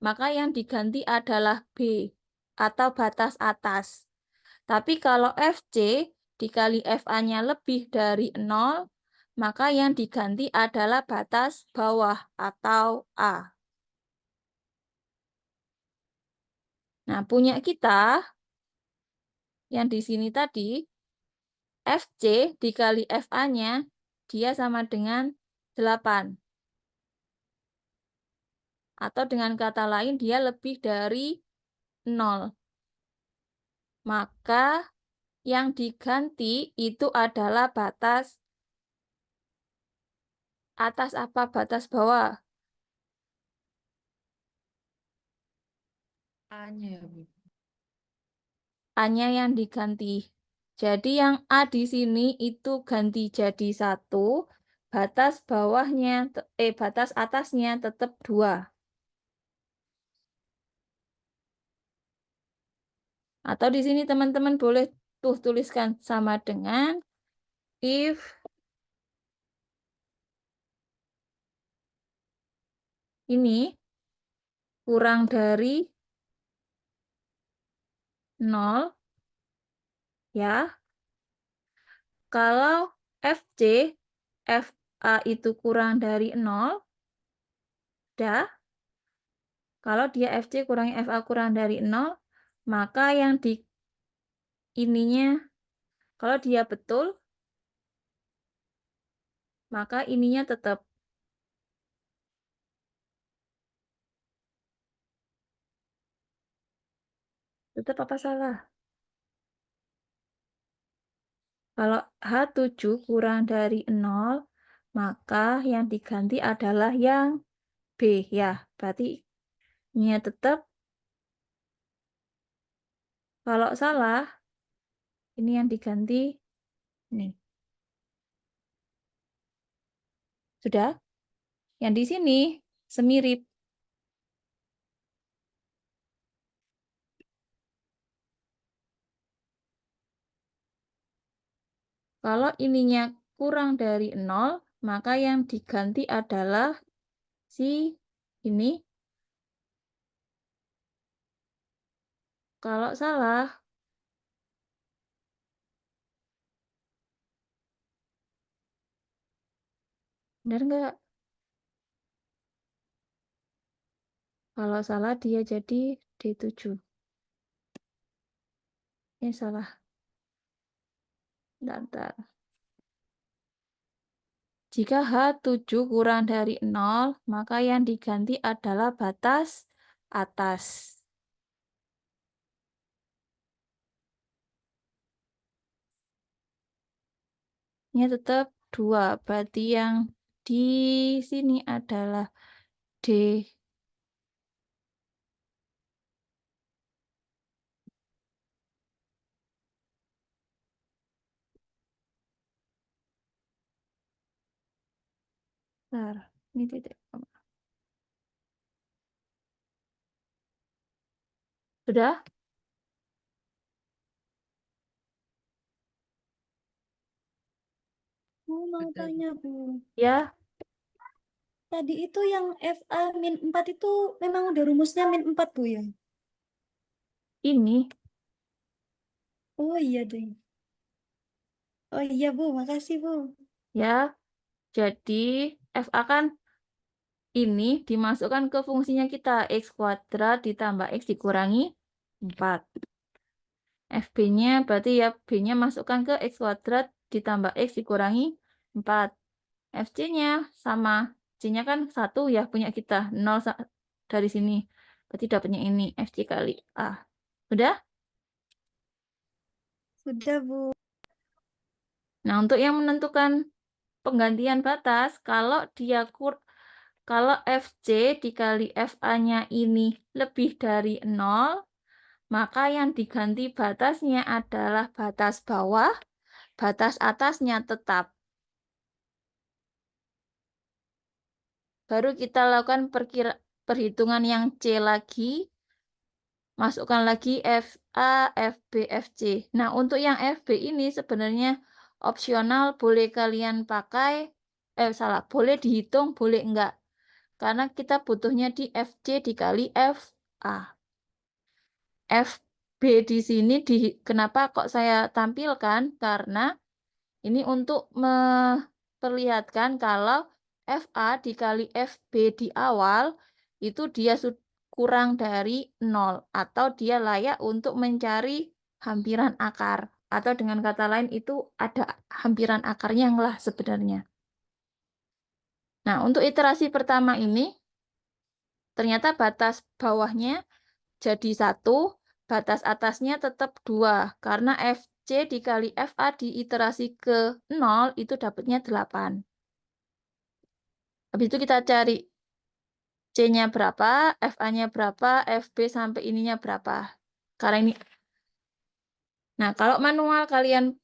maka yang diganti adalah B atau batas atas. Tapi kalau FC dikali FA-nya lebih dari 0, maka yang diganti adalah batas bawah atau A. Nah, punya kita yang di sini tadi, FC dikali FA-nya, dia sama dengan 8. Atau dengan kata lain, dia lebih dari 0. Maka yang diganti itu adalah batas atas apa batas bawah? A-nya ya, Bu. A-nya yang diganti. Jadi yang A di sini itu ganti jadi 1, batas bawahnya, batas atasnya tetap 2. Atau di sini teman-teman boleh tuliskan sama dengan if ini kurang dari 0, ya. Kalau FC, FA itu kurang dari 0, dah. Kalau dia FC kurangi FA kurang dari 0, maka yang di ininya, kalau dia betul, maka ininya tetap. Tetap apa salah? Kalau H7 kurang dari 0, maka yang diganti adalah yang B, ya. Berarti ininya tetap. Kalau salah, ini yang diganti. Nih. Sudah? Yang di sini semirip. Kalau ininya kurang dari 0, maka yang diganti adalah si ini. Kalau salah, benar nggak? Kalau salah dia jadi D7. Ini salah. Bentar. Jika H7 kurang dari 0, maka yang diganti adalah batas atas. Ini tetap 2. Berarti yang di sini adalah D. Bentar. Ini titik. Sudah? Mau tanya, Bu. Ya, Tadi itu yang FA min 4 itu memang udah rumusnya min 4, Bu, ya? ini. Oh iya deh. Oh iya, Bu. Makasih, Bu. Ya, jadi FA kan ini dimasukkan ke fungsinya kita. X kuadrat ditambah X dikurangi 4. FB-nya berarti ya B-nya masukkan ke X kuadrat ditambah X dikurangi 4. FC-nya sama. C-nya kan 1 ya punya kita. 0 dari sini. Berarti dapatnya ini. FC kali A. Udah? Sudah, Bu. Nah, untuk yang menentukan penggantian batas, kalau kalau FC dikali FA-nya ini lebih dari 0, maka yang diganti batasnya adalah batas bawah, batas atasnya tetap. Baru kita lakukan perhitungan yang C lagi, masukkan lagi FA, FB, FC. Nah, untuk yang FB ini sebenarnya opsional, boleh kalian pakai, boleh dihitung, boleh enggak. Karena kita butuhnya di FC dikali FA. FB di sini, kenapa kok saya tampilkan? Karena ini untuk memperlihatkan kalau FA dikali FB di awal, itu dia kurang dari 0. Atau dia layak untuk mencari hampiran akar. Atau dengan kata lain itu ada hampiran akarnya lah sebenarnya. Nah, untuk iterasi pertama ini, ternyata batas bawahnya jadi 1, batas atasnya tetap 2. Karena FC dikali FA di iterasi ke 0 itu dapatnya 8. Habis itu kita cari C-nya berapa, FA-nya berapa, FB sampai ininya berapa. Karena ini. Nah, kalau manual kalian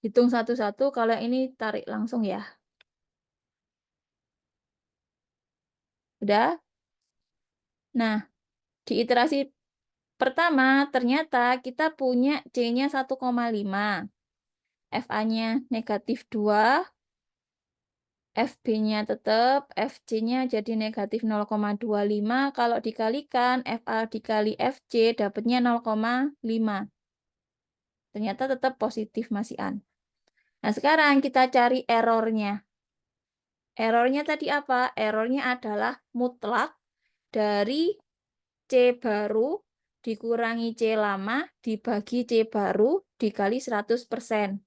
hitung satu-satu, kalau ini tarik langsung ya. Udah? Nah, di iterasi pertama ternyata kita punya C-nya 1,5. FA-nya -2, FB-nya tetap, FC-nya jadi negatif 0,25. Kalau dikalikan, FA dikali FC dapatnya 0,5. Ternyata tetap positif masih an. Nah, sekarang kita cari errornya. Errornya tadi apa? Errornya adalah mutlak dari C baru dikurangi C lama dibagi C baru dikali 100%.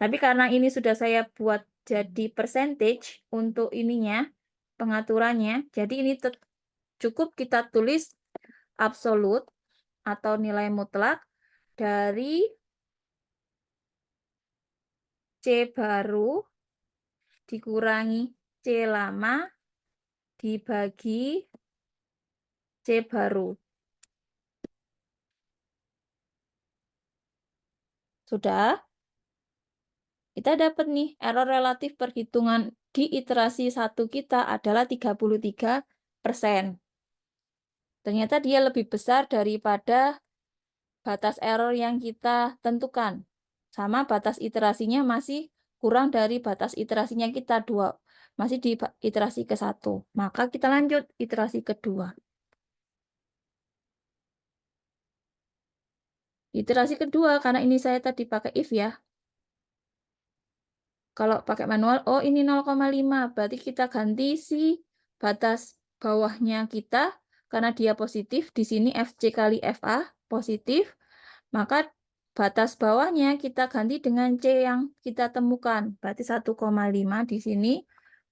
Tapi karena ini sudah saya buat jadi percentage untuk ininya, pengaturannya, jadi ini cukup kita tulis absolut atau nilai mutlak dari C baru dikurangi C lama dibagi C baru. Sudah? Kita dapat nih error relatif perhitungan di iterasi 1 kita adalah 33%. Ternyata dia lebih besar daripada batas error yang kita tentukan. Sama batas iterasinya masih kurang dari batas iterasinya kita 2. Masih di iterasi ke-1. Maka kita lanjut iterasi kedua. Iterasi kedua, karena ini saya tadi pakai if ya. Kalau pakai manual, oh ini 0,5. Berarti kita ganti si batas bawahnya kita, karena dia positif, di sini FC kali FA positif, maka batas bawahnya kita ganti dengan C yang kita temukan. Berarti 1,5 di sini,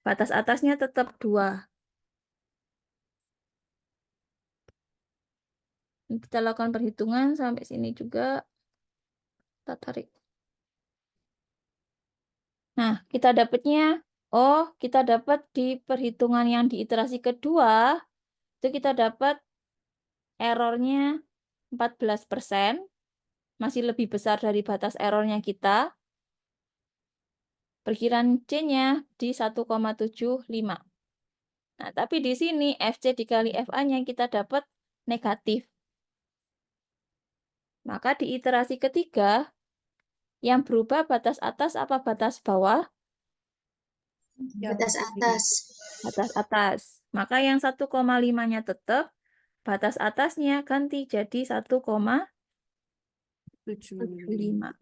batas atasnya tetap 2. Ini kita lakukan perhitungan sampai sini juga. Kita tarik. Nah, kita dapatnya, kita dapat di perhitungan yang di iterasi kedua, itu kita dapat errornya 14%, masih lebih besar dari batas errornya kita. Perkiraan C-nya di 1,75. Nah, tapi di sini FC dikali FA-nya kita dapat negatif. Maka di iterasi ketiga, yang berubah batas atas apa batas bawah? Batas atas. Batas atas. Maka yang 1,5-nya tetap, batas atasnya ganti jadi 1,75.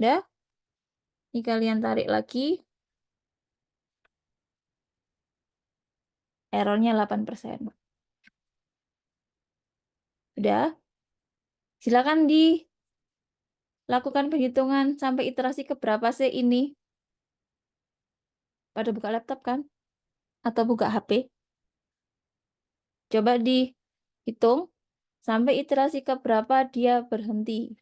Udah? Ini kalian tarik lagi. Errornya 8%. Udah? Silakan dilakukan perhitungan sampai iterasi keberapa sih ini. Pada buka laptop kan? Atau buka HP? Coba dihitung sampai iterasi keberapa dia berhenti.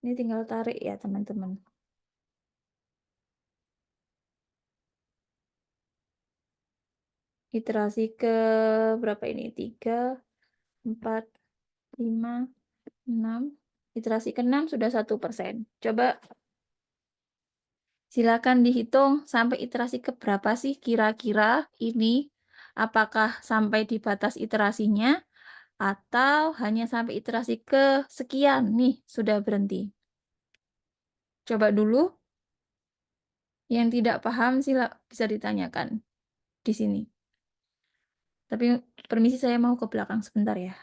Ini tinggal tarik ya teman-teman. Iterasi ke berapa ini? 3, 4, 5, 6. Iterasi ke-6 sudah 1%. Coba silakan dihitung sampai iterasi ke berapa sih kira-kira ini. Apakah sampai di batas iterasinya atau hanya sampai iterasi ke sekian nih sudah berhenti. Coba dulu. Yang tidak paham bisa ditanyakan di sini. Tapi permisi saya mau ke belakang sebentar ya.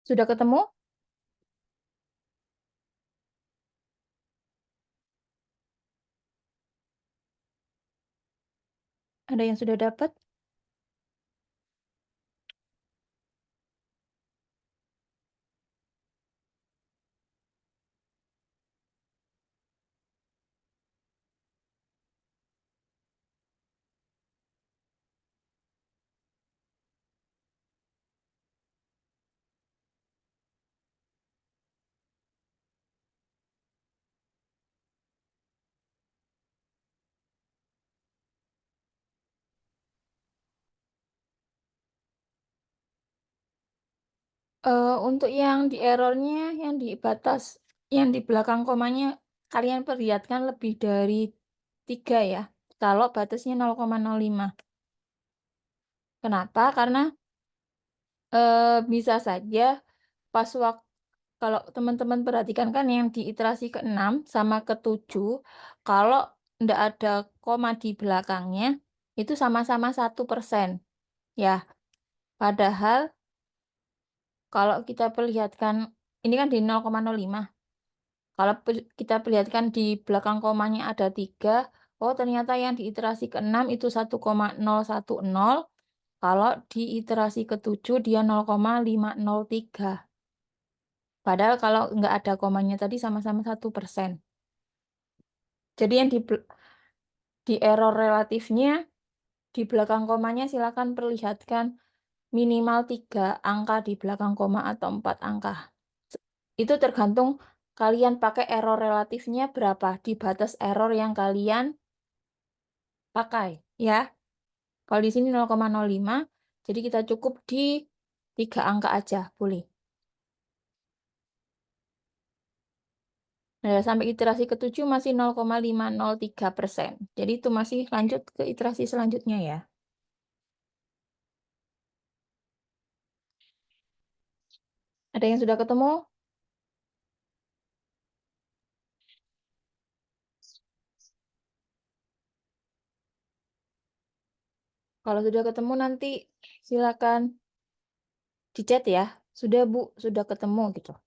Sudah ketemu? Ada yang sudah dapat? Untuk yang di errornya, yang di batas, yang di belakang komanya, kalian perlihatkan lebih dari 3 ya. Kalau batasnya 0,05. Kenapa? Karena bisa saja pas waktu, kalau teman-teman perhatikan kan yang di iterasi ke-6 sama ke-7, kalau ndak ada koma di belakangnya, itu sama-sama 1%. Ya, padahal kalau kita perlihatkan, ini kan di 0,05. Kalau kita perlihatkan di belakang komanya ada 3, oh ternyata yang di iterasi ke-6 itu 1,010, kalau di iterasi ke-7 dia 0,503. Padahal kalau nggak ada komanya tadi sama-sama 1%. Jadi yang di error relatifnya, di belakang komanya silakan perlihatkan minimal 3 angka di belakang koma atau 4 angka. Itu tergantung kalian pakai error relatifnya berapa di batas error yang kalian pakai, ya. Kalau di sini 0,05, jadi kita cukup di 3 angka aja, boleh. Nah, sampai iterasi ke-7 masih 0,503%. Jadi itu masih lanjut ke iterasi selanjutnya ya. Ada yang sudah ketemu? Kalau sudah ketemu nanti silakan di chat ya. Sudah Bu, sudah ketemu gitu.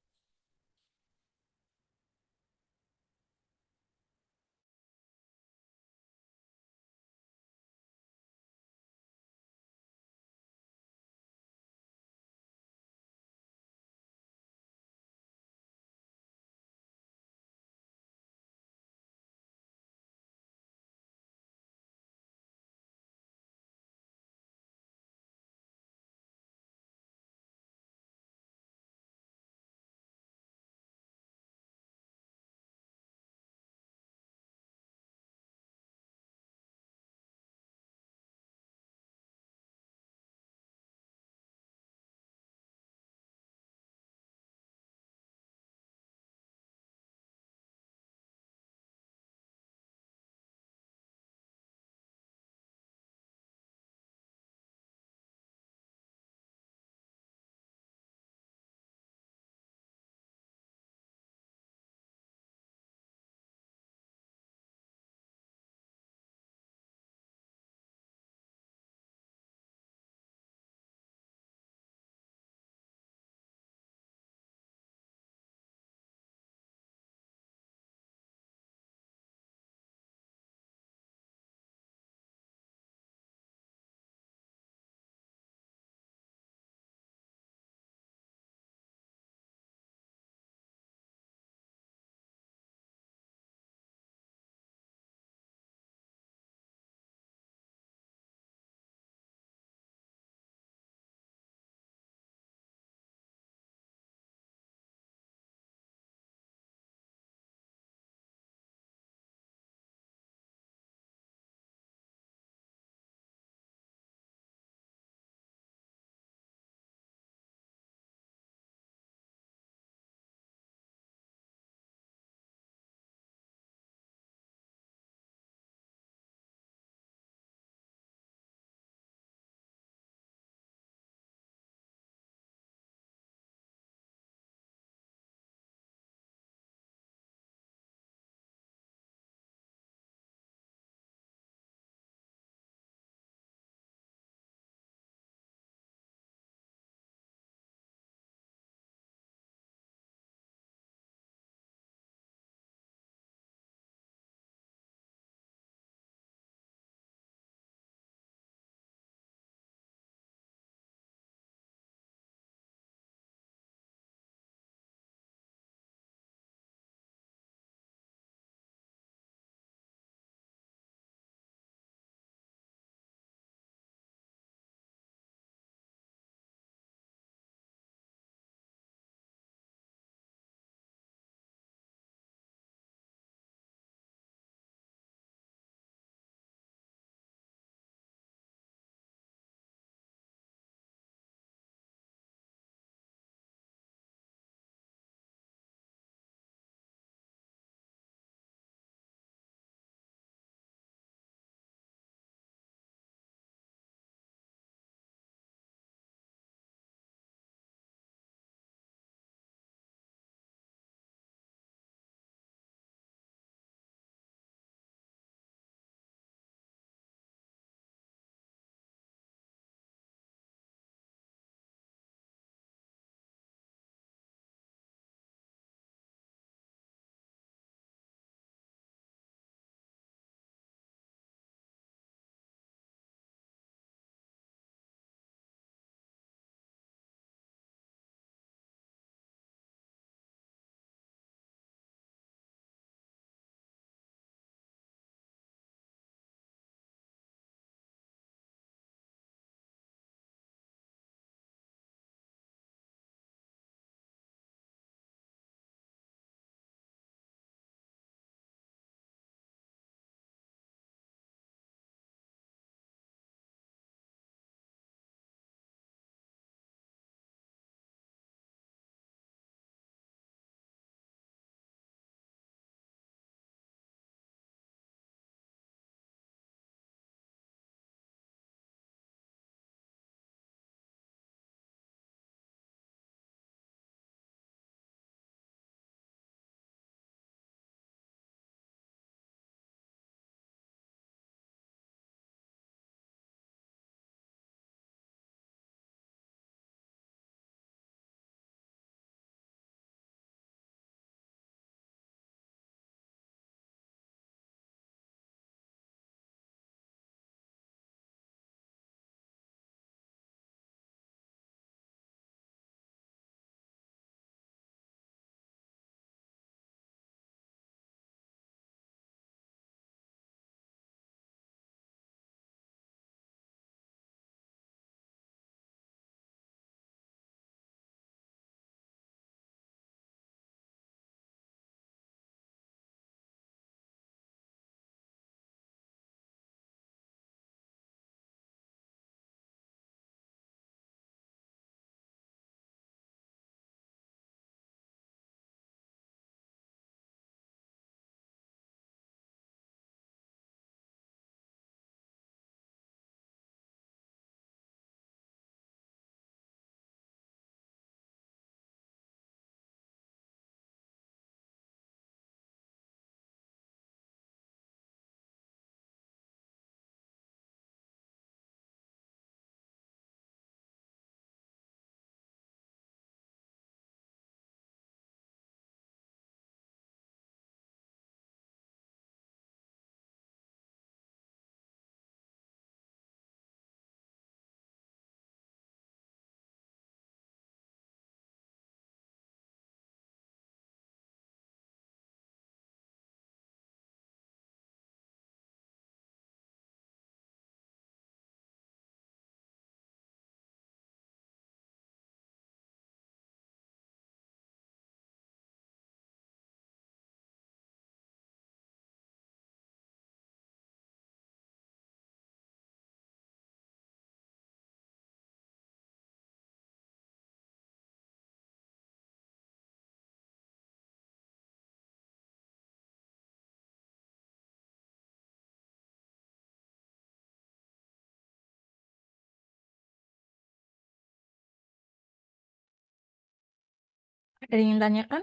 Ada yang ingin tanyakan?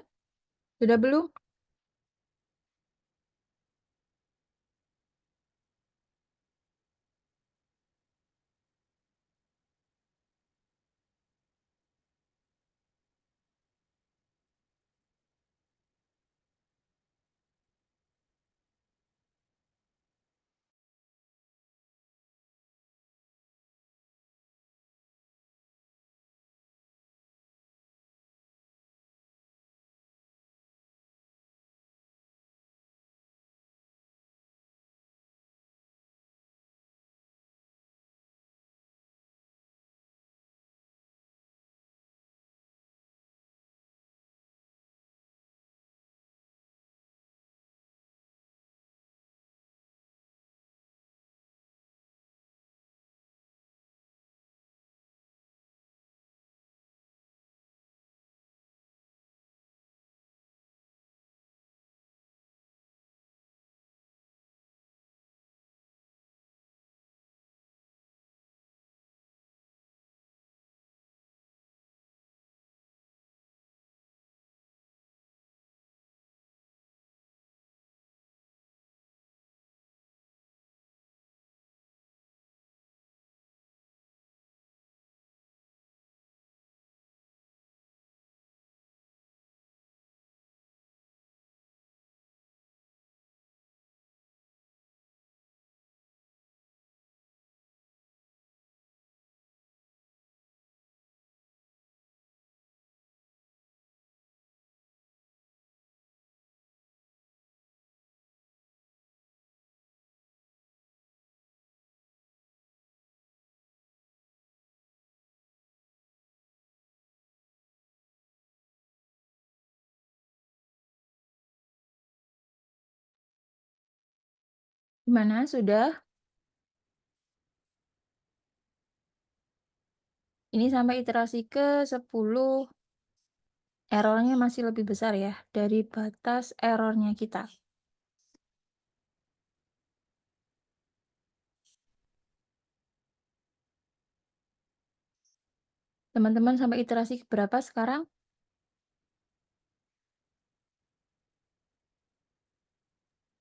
Sudah belum? Gimana? Sudah? Ini sampai iterasi ke 10. Errornya masih lebih besar ya dari batas errornya kita. Teman-teman sampai iterasi berapa sekarang?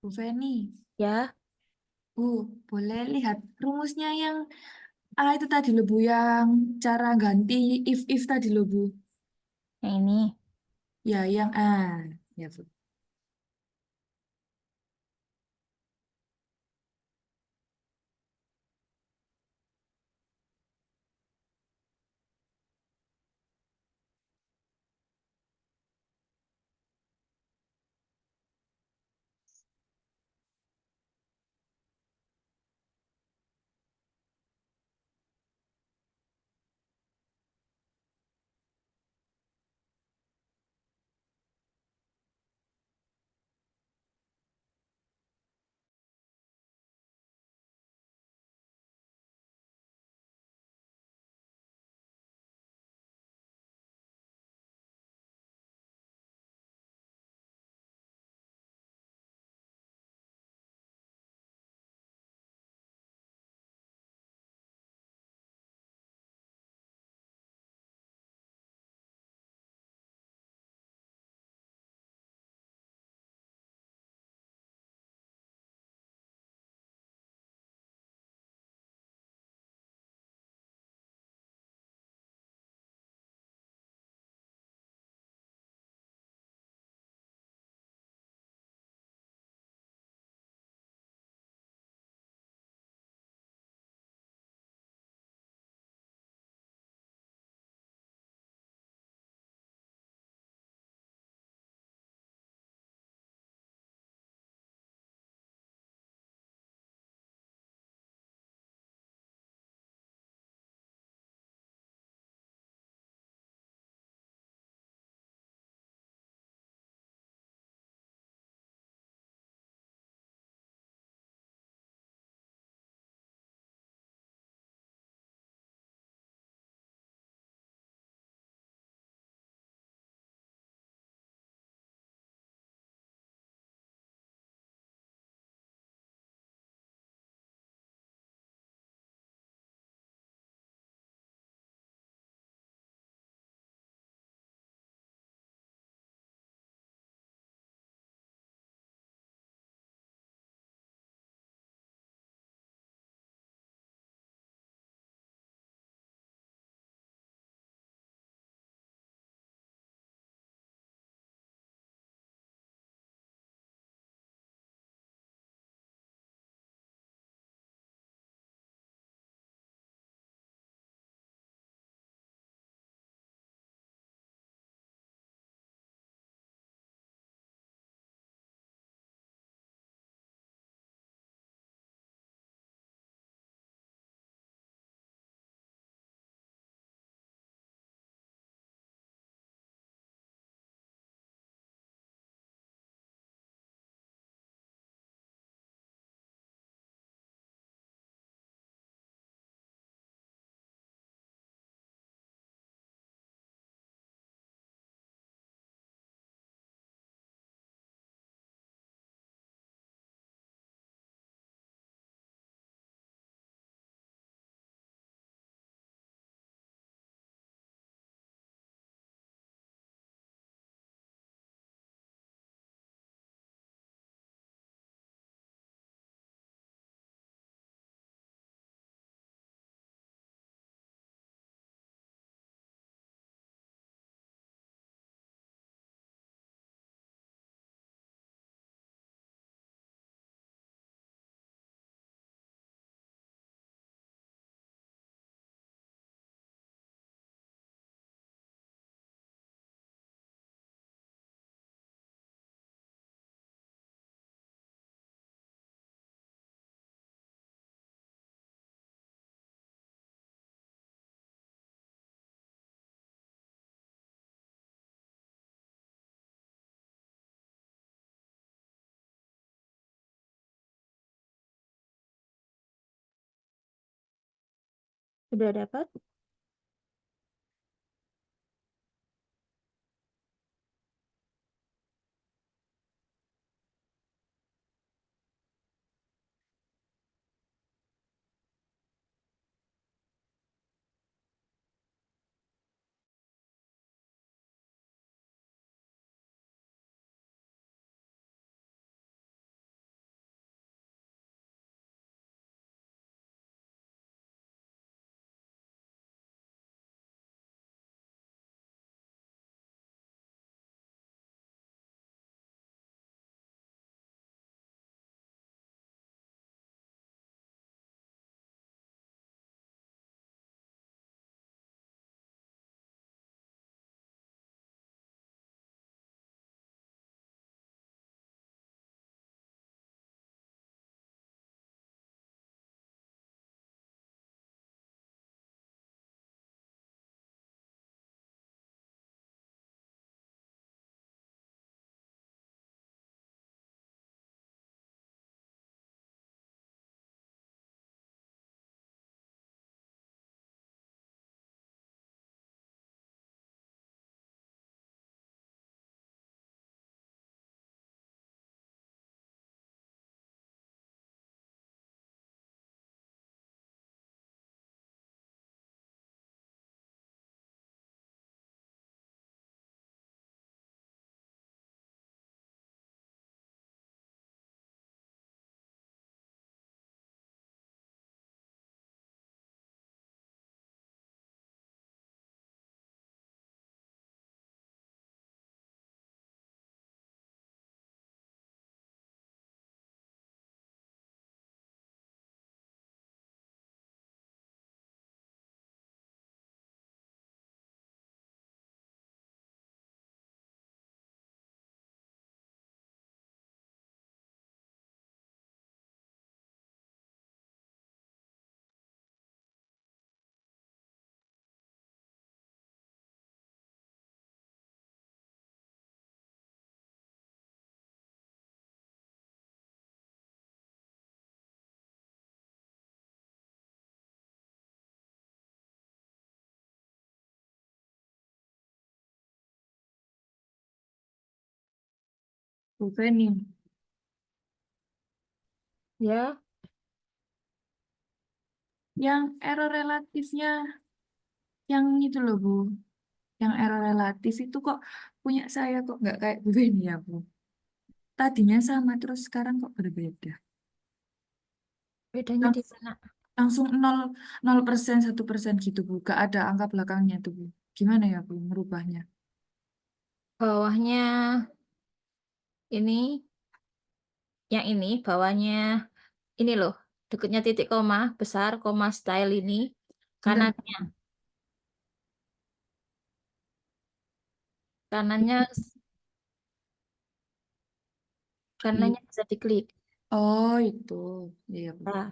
Bu Feni, Ya, Bu, boleh lihat rumusnya yang A itu tadi loh Bu, yang cara ganti if tadi loh Bu. yang ini. Ya, yang A. Ya, Bu. Udah dapat? Bu Feni, Ya, yang error relatifnya yang itu loh Bu, yang error relatif itu kok punya saya kok nggak kayak Bu Feni ya Bu. Tadinya sama terus sekarang kok berbeda. bedanya di Lang- mana? Langsung 0% 1% gitu Bu, gak ada angka belakangnya tuh Bu. Gimana ya Bu merubahnya? Bawahnya ini, yang ini, bawahnya ini loh, dekatnya titik koma, besar, koma style ini, Bentar, kanannya, kanannya, Bu. kanannya bisa diklik. Oh itu, iya Bu. Nah,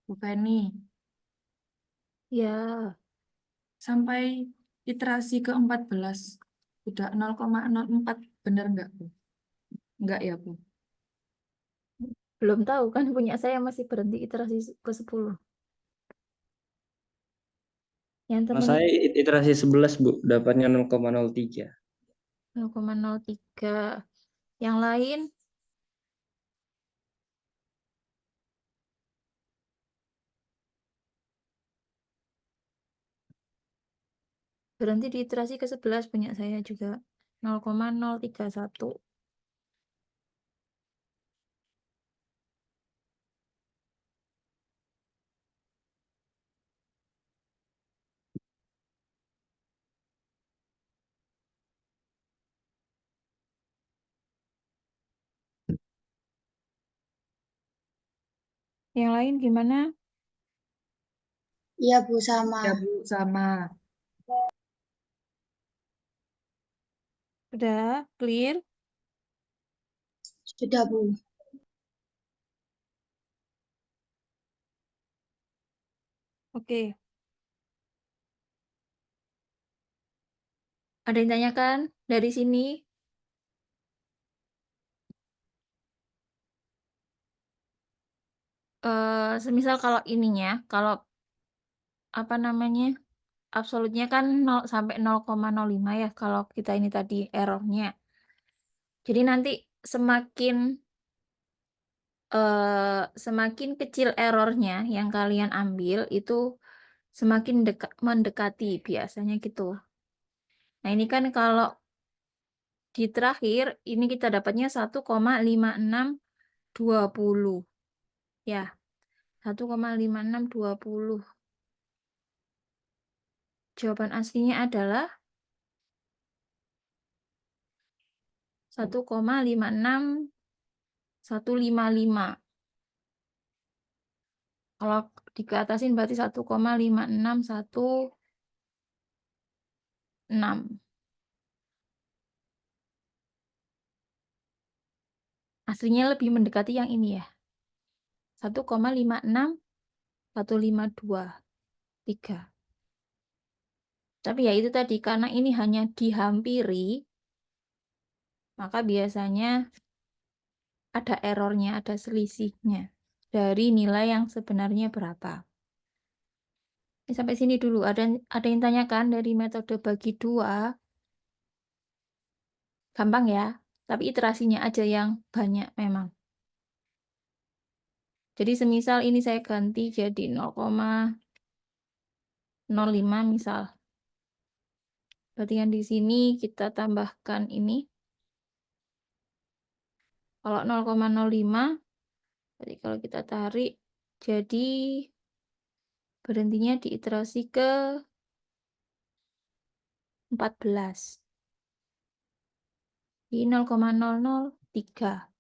Bu Feni. Ya, Sampai iterasi ke-14. Udah 0,04, bener nggak, Bu? Nggak ya, Bu? belum tahu kan punya saya masih berhenti iterasi ke-10. Yang Nah, temen saya iterasi 11, Bu, dapatnya 0,03. 0,03. Yang lain berhenti di iterasi ke-11 punya saya juga 0,031. Yang lain gimana? Iya, Bu, sama. Ya, Bu, sama. Udah clear? Sudah, Bu. Oke. Ada yang tanyakan dari sini? Semisal kalau ininya, kalau apa namanya, absolutnya kan 0 sampai 0,05 ya, kalau kita ini tadi errornya. Jadi nanti semakin kecil errornya yang kalian ambil itu semakin mendekati biasanya gitu. Nah ini kan kalau di terakhir ini kita dapatnya 1,5620 ya, 1,5620. Jawaban aslinya adalah 1,56155. Kalau dikeatasin berarti 1,5616. Aslinya lebih mendekati yang ini ya. 1,56152. Tapi ya itu tadi, karena ini hanya dihampiri, maka biasanya ada errornya, ada selisihnya dari nilai yang sebenarnya berapa. Ini sampai sini dulu. Ada yang tanyakan dari metode bagi 2. Gampang ya, tapi iterasinya aja yang banyak memang. Jadi semisal ini saya ganti jadi 0,05 misal. Berarti yang di sini kita tambahkan ini. Kalau 0,05, berarti kalau kita tarik, jadi berhentinya di iterasi ke 14. Di 0,003.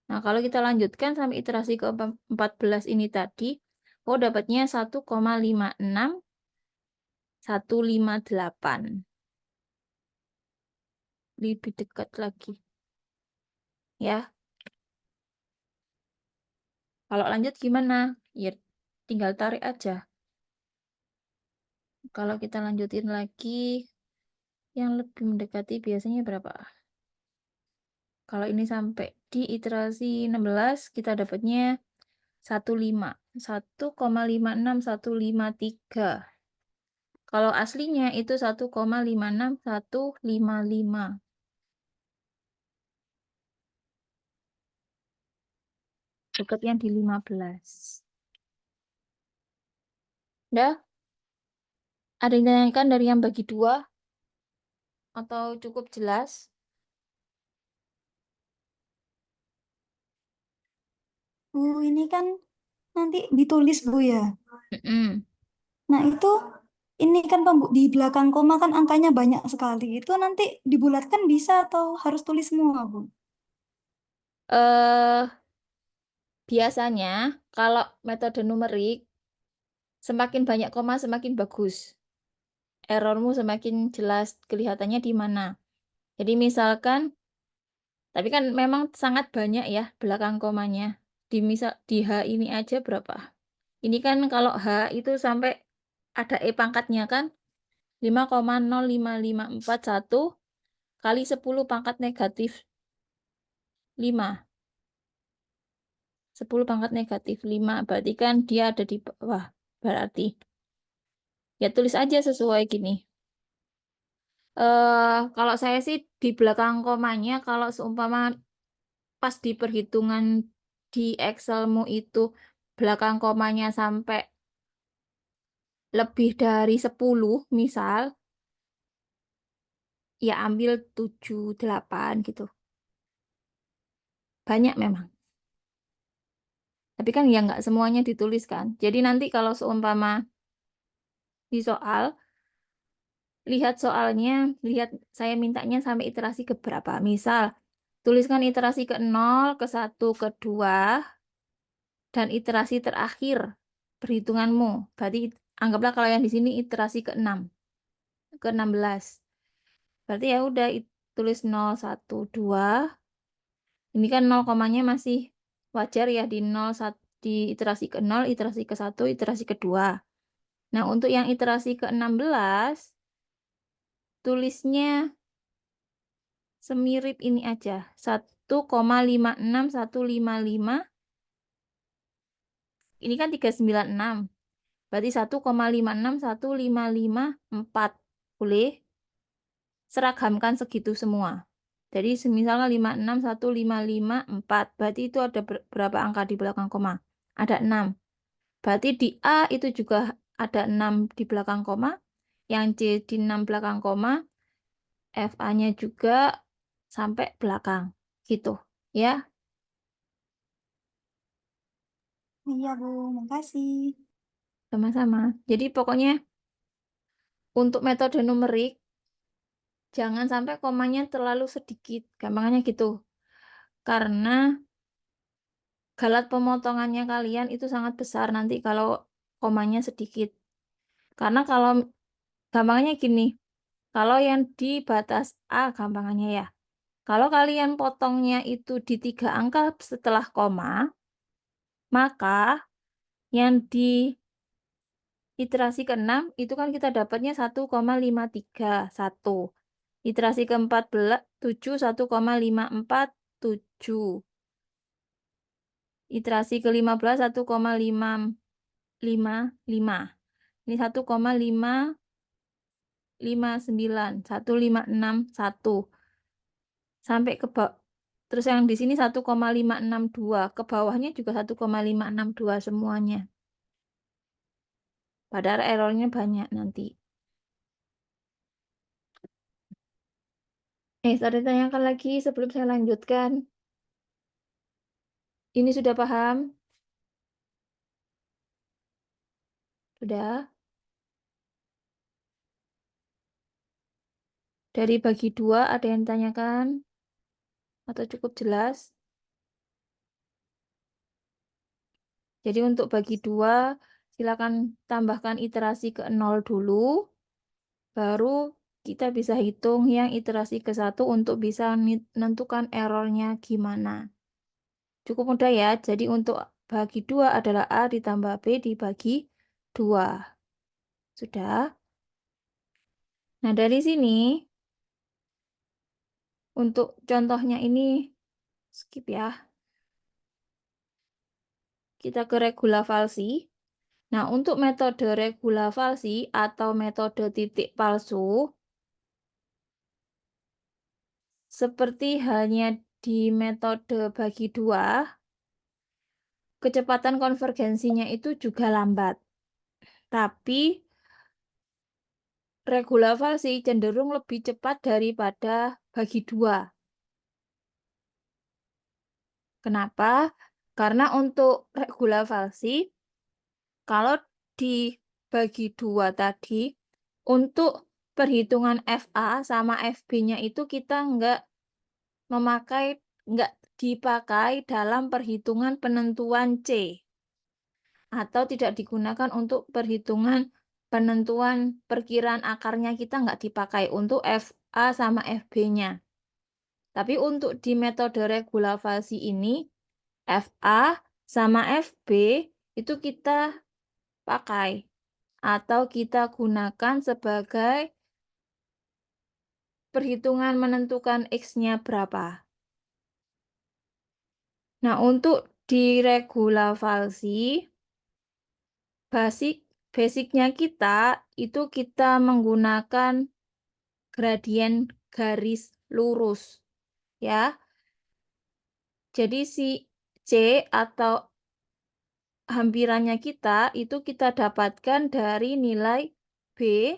Nah, kalau kita lanjutkan sampai iterasi ke 14 ini tadi, dapatnya 1,56158. Lebih dekat lagi. Ya. Kalau lanjut gimana? Ya, tinggal tarik aja. Kalau kita lanjutin lagi, yang lebih mendekati biasanya berapa? Kalau ini sampai di iterasi 16, kita dapatnya 1,56153. Kalau aslinya itu 1,56155. Dekat yang di 15. Udah? Ada yang ditanyakan dari yang bagi 2? Atau cukup jelas? Bu, ini kan nanti ditulis, Bu, ya. Mm-mm. Nah, itu ini kan di belakang koma kan angkanya banyak sekali. Itu nanti dibulatkan bisa atau harus tulis semua, Bu? Biasanya kalau metode numerik semakin banyak koma semakin bagus. Errormu semakin jelas kelihatannya di mana. Jadi misalkan, tapi kan memang sangat banyak ya belakang komanya. Di H ini aja berapa? Ini kan kalau H itu sampai ada E pangkatnya kan 5,05541 kali 10 pangkat negatif 5. 10 pangkat negatif 5. Berarti kan dia ada di bawah. Berarti ya tulis aja sesuai gini. Kalau saya sih di belakang komanya, kalau seumpama pas di perhitungan di Excelmu itu belakang komanya sampai lebih dari 10 misal, ya ambil 7, 8 gitu. Banyak memang. Tapi kan ya nggak semuanya dituliskan. Jadi nanti kalau seumpama di soal, lihat soalnya, lihat saya mintanya sampai iterasi ke berapa. Misal, tuliskan iterasi ke 0, ke 1, ke 2, dan iterasi terakhir perhitunganmu. Berarti anggaplah kalau yang di sini iterasi ke 6, ke 16. Berarti ya udah tulis 0, 1, 2. Ini kan 0 komanya masih wajar ya di 0, di iterasi ke 0, iterasi ke 1, iterasi ke 2. Nah, untuk yang iterasi ke 16, tulisnya semirip ini aja. 1,56155. Ini kan 396. Berarti 1,5615554. Boleh seragamkan segitu semua. Jadi misalnya 5615554. Berarti itu ada berapa angka di belakang koma? Ada 6. Berarti di A itu juga ada 6 di belakang koma. Yang C di 6 belakang koma. FA-nya juga sampai belakang. Gitu. Ya. Iya, Bu. Makasih. Sama-sama. Jadi pokoknya untuk metode numerik, jangan sampai komanya terlalu sedikit. Gampangannya gitu. Karena galat pemotongannya kalian itu sangat besar nanti kalau komanya sedikit. Karena kalau gampangannya gini, kalau yang di batas A gampangannya ya, kalau kalian potongnya itu di 3 angka setelah koma, maka yang di iterasi ke-6 itu kan kita dapatnya 1,531. Iterasi ke-14 7 1,547. Iterasi ke-15 1,555. Ini 1,559, 1,561. Sampai ke bawah. Terus yang di sini 1,562. Ke bawahnya juga 1,562 semuanya. Padahal errornya banyak nanti. Saya tanyakan lagi sebelum saya lanjutkan. Ini sudah paham? Sudah? Dari bagi 2 ada yang ditanyakan? Atau cukup jelas? Jadi untuk bagi 2, silakan tambahkan iterasi ke 0 dulu. Baru kita bisa hitung yang iterasi ke 1 untuk bisa menentukan errornya gimana. Cukup mudah ya. Jadi untuk bagi 2 adalah A ditambah B dibagi 2. Sudah? Nah, dari sini, untuk contohnya ini, skip ya. Kita ke regula falsi. Nah, untuk metode regula falsi atau metode titik palsu, seperti halnya di metode bagi 2, kecepatan konvergensinya itu juga lambat. Tapi regula falsi cenderung lebih cepat daripada bagi 2. Kenapa? Karena untuk regula falsi, kalau dibagi 2 tadi, untuk perhitungan FA sama FB-nya itu kita nggak dipakai dalam perhitungan penentuan C. Atau tidak digunakan untuk perhitungan penentuan perkiraan akarnya kita nggak dipakai untuk FA sama FB-nya. Tapi untuk di metode regula falsi ini, FA sama FB itu kita pakai atau kita gunakan sebagai perhitungan menentukan X-nya berapa. Nah, untuk di regula falsi, basicnya kita itu kita menggunakan gradien garis lurus. Ya. Jadi si C atau hampirannya kita itu kita dapatkan dari nilai B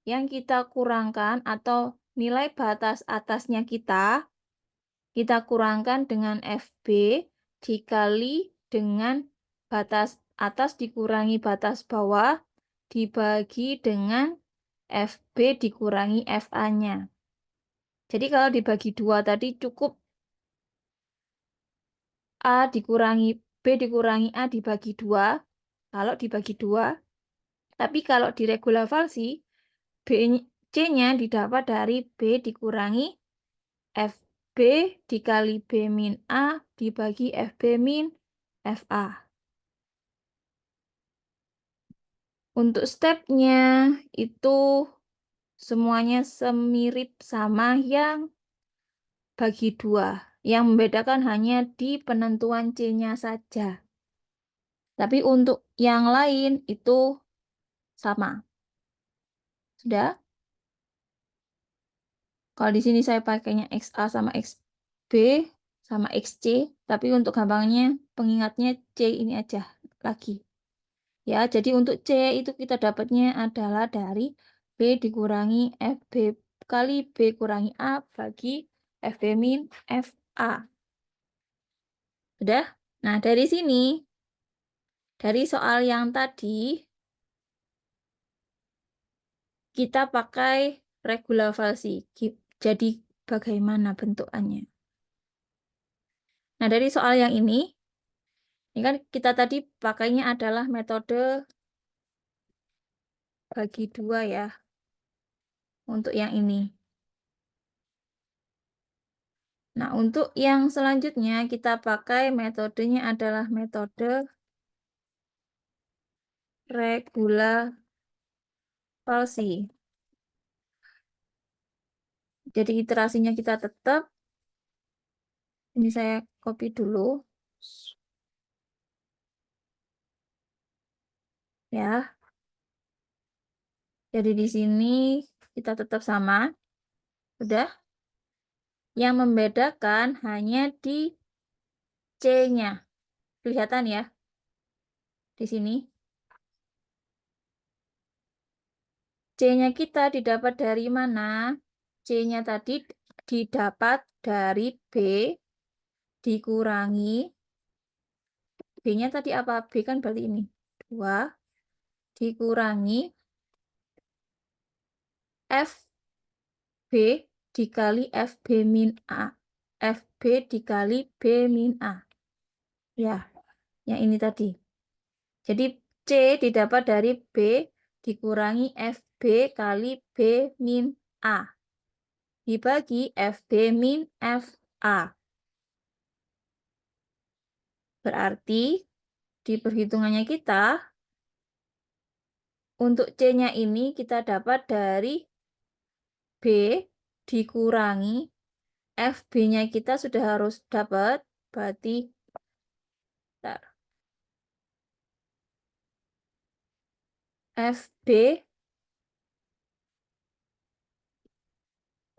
yang kita kurangkan atau nilai batas atasnya kita kurangkan dengan FB dikali dengan batas atas dikurangi batas bawah dibagi dengan FB dikurangi FA-nya. Jadi kalau dibagi 2 tadi cukup A dikurangi B dikurangi A dibagi 2, kalau dibagi 2. Tapi kalau di regula falsi, C-nya didapat dari B dikurangi FB dikali B min A dibagi FB min FA. Untuk stepnya itu semuanya semirip sama yang bagi 2. Yang membedakan hanya di penentuan C-nya saja. Tapi untuk yang lain itu sama. Sudah? Kalau di sini saya pakainya XA sama XB sama XC, tapi untuk gampangnya pengingatnya C ini aja lagi. Ya, jadi untuk C itu kita dapatnya adalah dari B dikurangi FB kali B kurangi A bagi FB min FA. Sudah? Nah, dari sini, dari soal yang tadi, kita pakai regula falsi. Jadi bagaimana bentukannya? Nah, dari soal yang ini kan kita tadi pakainya adalah metode bagi 2 ya. Untuk yang ini. Nah, untuk yang selanjutnya kita pakai metodenya adalah metode regula falsi. Jadi iterasinya kita tetap. Ini saya copy dulu. Ya. Jadi di sini kita tetap sama. Sudah. Yang membedakan hanya di C-nya. Kelihatan ya? Di sini. C-nya kita didapat dari mana? C-nya tadi didapat dari B dikurangi. B-nya tadi apa? B kan berarti ini. 2 dikurangi FB dikali FB min A. FB dikali B min A. Ya, yang ini tadi. Jadi C didapat dari B dikurangi FB kali B min A. Dibagi FB min FA. Berarti di perhitungannya kita, untuk C-nya ini kita dapat dari B dikurangi FB-nya kita sudah harus dapat, berarti FB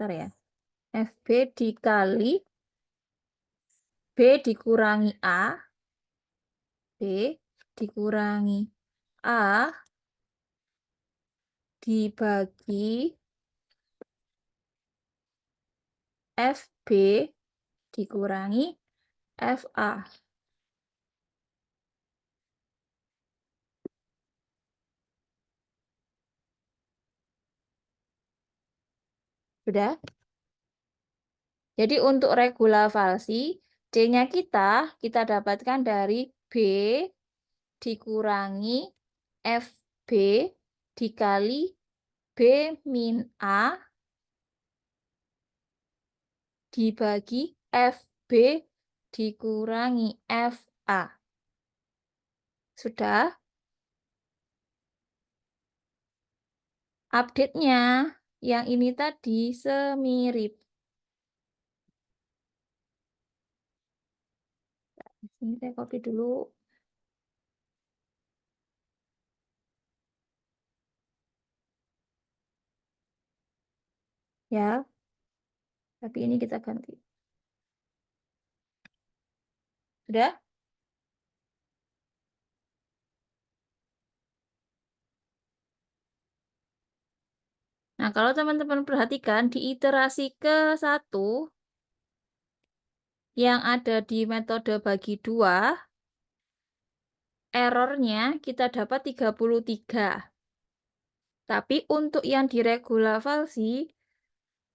ya. FB dikali B dikurangi A, B dikurangi A dibagi FB dikurangi FA. Sudah? Jadi untuk regula falsi, C-nya kita dapatkan dari B dikurangi FB dikali B min A dibagi FB dikurangi FA. Sudah? Update-nya yang ini tadi semirip. Ini saya copy dulu. Ya, tapi ini kita ganti. Sudah? Nah, kalau teman-teman perhatikan di iterasi ke-1 yang ada di metode bagi 2, errornya kita dapat 33. Tapi untuk yang di regulavasi,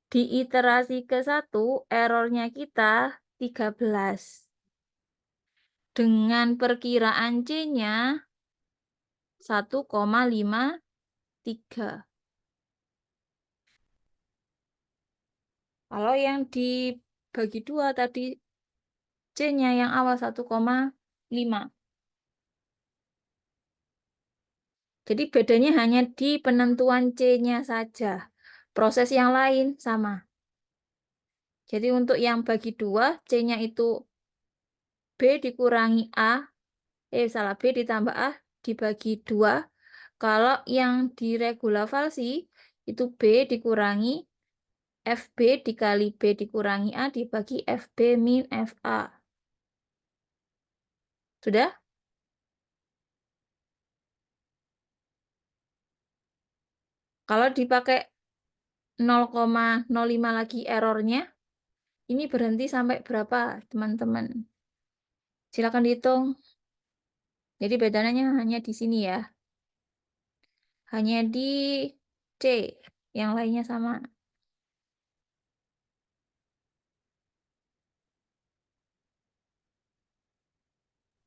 di iterasi ke-1, errornya kita 13. Dengan perkiraan C-nya 1,53. Kalau yang dibagi 2 tadi, C-nya yang awal 1,5. Jadi bedanya hanya di penentuan C-nya saja. Proses yang lain sama. Jadi untuk yang bagi 2, C-nya itu B dikurangi A, B ditambah A dibagi 2. Kalau yang di regulavasi, itu B dikurangi FB dikali B dikurangi A dibagi FB min FA. Sudah? Kalau dipakai 0,05 lagi errornya, ini berhenti sampai berapa, teman-teman? Silakan dihitung. Jadi bedanya hanya di sini ya. Hanya di C. Yang lainnya sama.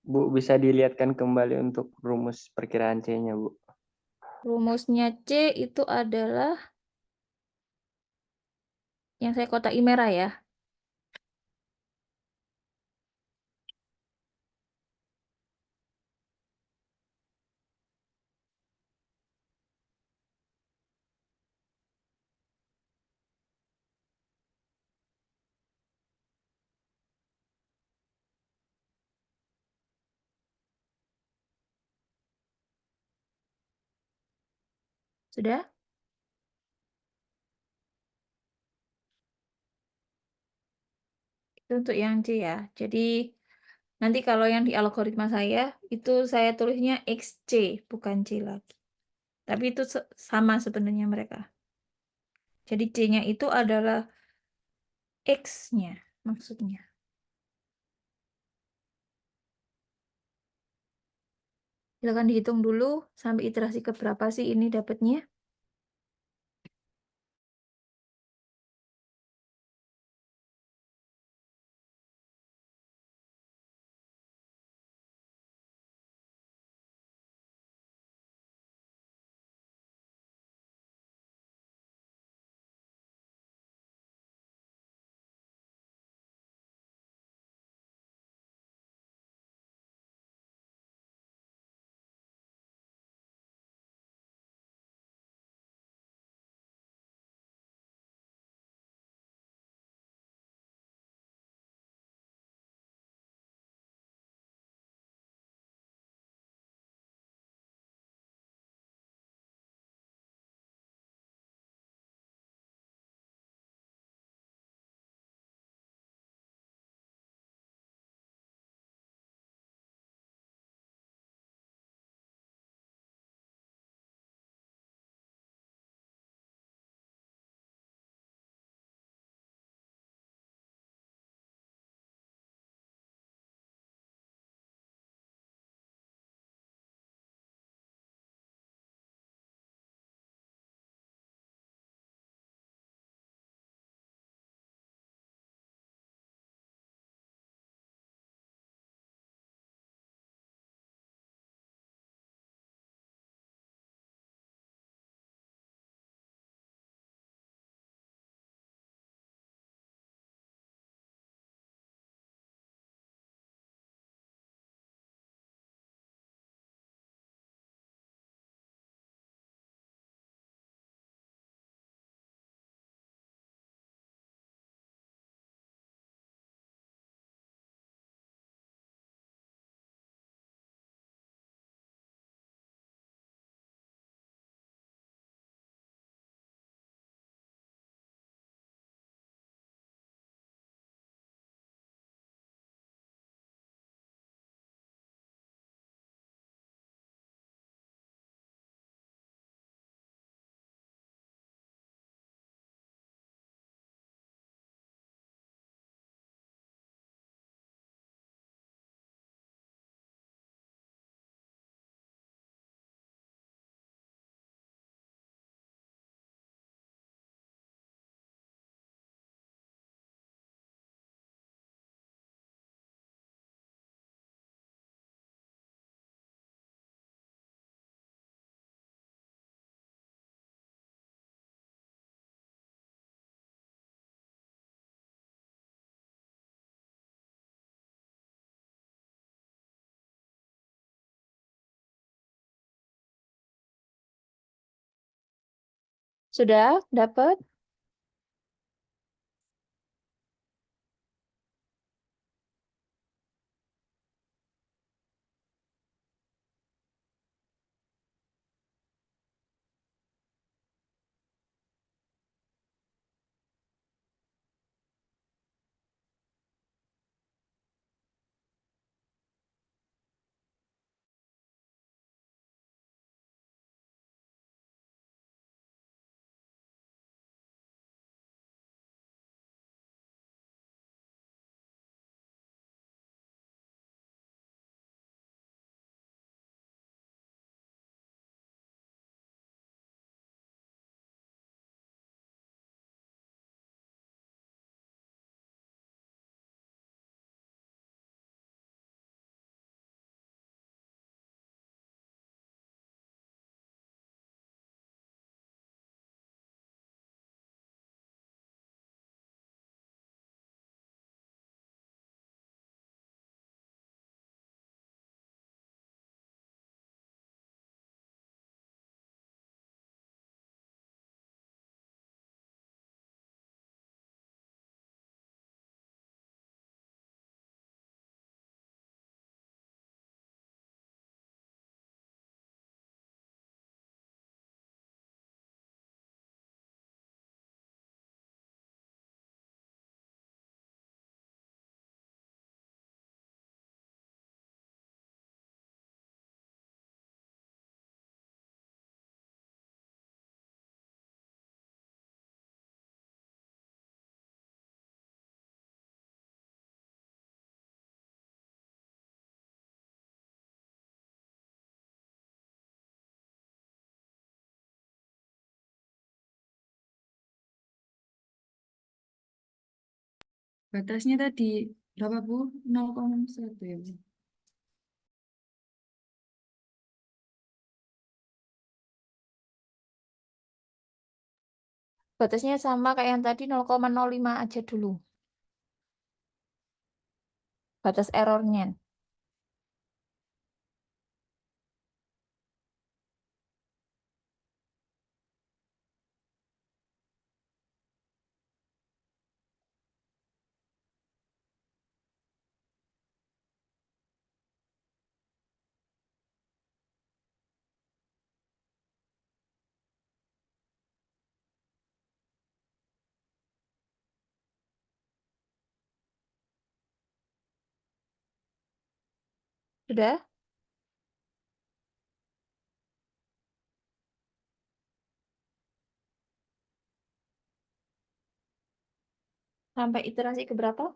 Bu, bisa dilihatkan kembali untuk rumus perkiraan C-nya, Bu. Rumusnya C itu adalah yang saya kotai merah ya. Sudah? Itu untuk yang C ya. Jadi nanti kalau yang di algoritma saya, itu saya tulisnya XC, bukan C lagi. Tapi itu sama sebenarnya mereka. Jadi C-nya itu adalah X-nya maksudnya. Silakan dihitung dulu sampai iterasi keberapa sih ini dapatnya. Sudah dapat? Batasnya tadi berapa, Bu? 0,1 ya, Bu? Batasnya sama kayak yang tadi 0,05 aja dulu. Batas errornya. Sudah? Sampai iterasi ke berapa?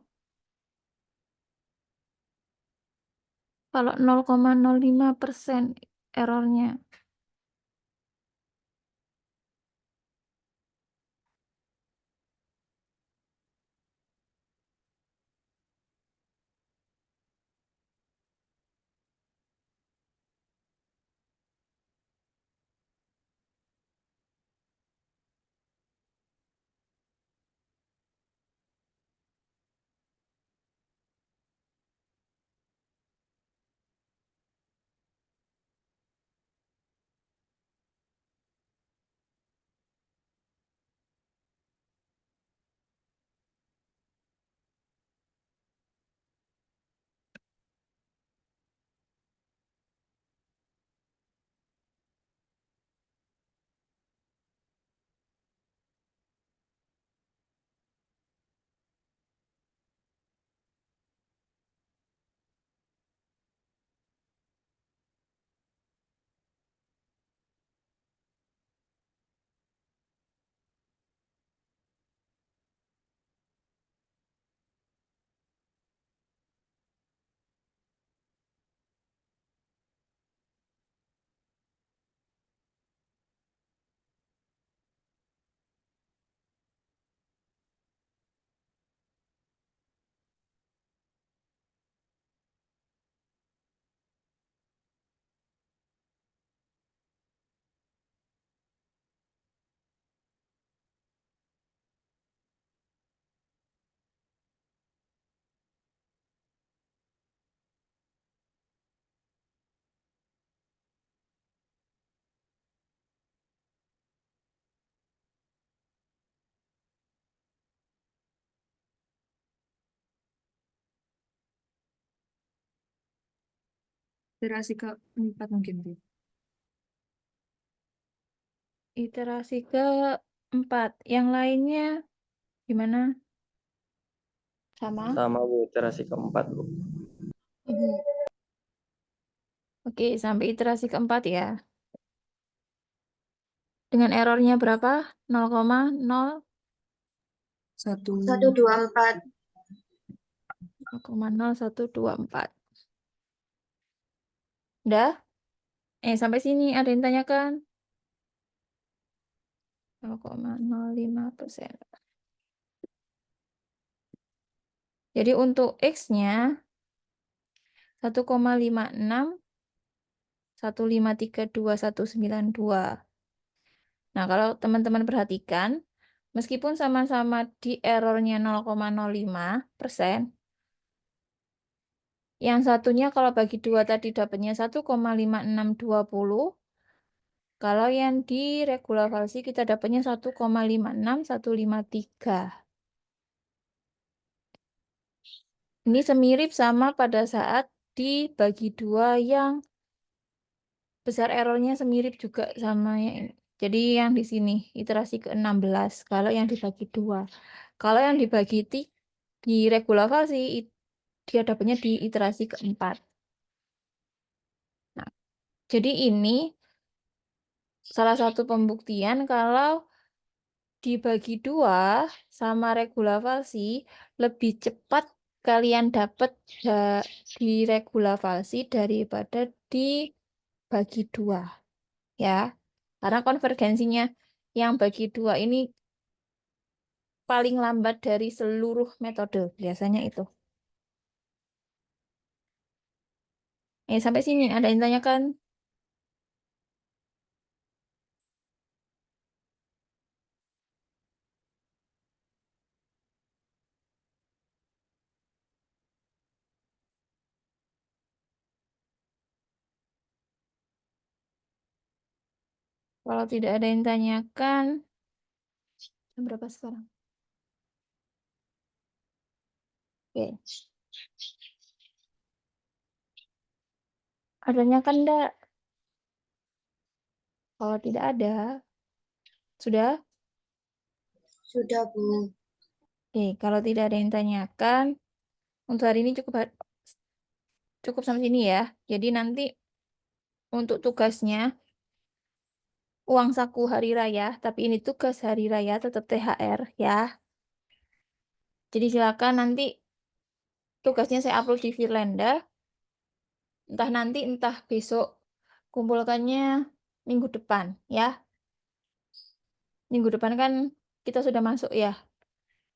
Kalau 0,05% errornya. iterasi keempat mungkin, Bu. Iterasi keempat. Yang lainnya gimana? Sama? Sama Bu, iterasi keempat Bu. Oke, sampai iterasi keempat ya. Dengan errornya berapa? 0,0 1, 124. 0,0124. Udah? Sampai sini ada yang tanyakan? 0,05%. Jadi untuk X-nya 1,56 1532192. Nah, kalau teman-teman perhatikan, meskipun sama-sama di errornya 0,05%, yang satunya kalau bagi 2 tadi dapatnya 1,5620, kalau yang di regulavalsi kita dapatnya 1,56153. Ini semirip sama pada saat dibagi 2 yang besar errornya semirip juga sama yang ini. Jadi yang di sini iterasi ke-16 kalau yang dibagi 2. Kalau yang dibagi di regulavalsi dia dapatnya di iterasi keempat. Nah, jadi ini salah satu pembuktian kalau dibagi 2 sama regulavalsi lebih cepat kalian dapat di regulavalsi daripada dibagi 2. Ya, karena konvergensinya yang bagi 2 ini paling lambat dari seluruh metode, biasanya itu. Sampai sini ada yang tanyakan? Kalau tidak ada yang tanyakan, jam berapa sekarang? Oke. Adanya kan enggak? Kalau tidak ada, sudah? Sudah, Bu. Oke, kalau tidak ada yang tanyakan, untuk hari ini cukup sampai sini ya. Jadi nanti untuk tugasnya, uang saku hari raya, tapi ini tugas hari raya tetap THR ya. Jadi silakan nanti tugasnya saya upload di Firlanda. Entah nanti, entah besok. Kumpulkannya minggu depan ya. Minggu depan kan kita sudah masuk ya.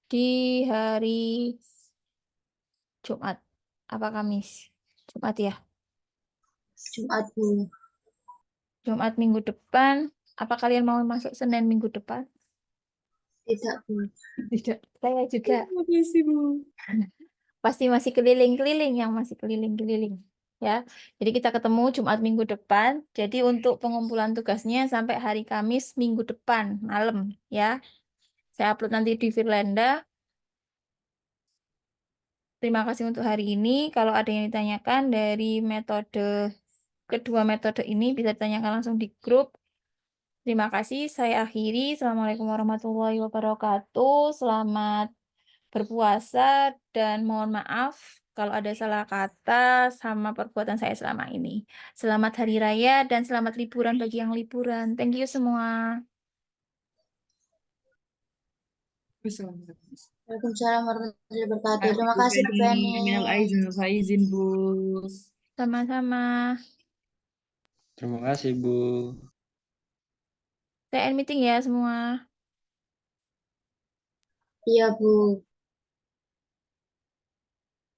Di hari Jumat. Apa Kamis? Jumat ya. Jumat, Bu. Jumat minggu depan. Apa kalian mau masuk Senin minggu depan? Tidak, Bu. Tidak. Saya juga. Makasih, Bu. Pasti masih keliling-keliling, yang masih keliling-keliling ya. Jadi kita ketemu Jumat minggu depan. Jadi untuk pengumpulan tugasnya sampai hari Kamis minggu depan malam ya. Saya upload nanti di Firlanda. Terima kasih untuk hari ini. Kalau ada yang ditanyakan dari kedua metode ini bisa ditanyakan langsung di grup. Terima kasih. Saya akhiri. Assalamualaikum warahmatullahi wabarakatuh. Selamat berpuasa dan mohon maaf kalau ada salah kata sama perbuatan saya selama ini. Selamat Hari Raya dan selamat liburan bagi yang liburan. Thank you semua. Waalaikumsalam warahmatullahi wabarakatuh. Terima kasih, Bu Feni. Minal aizin wal faizin, Bu. Sama-sama. Terima kasih Bu. Saya end meeting ya semua. Iya, Bu.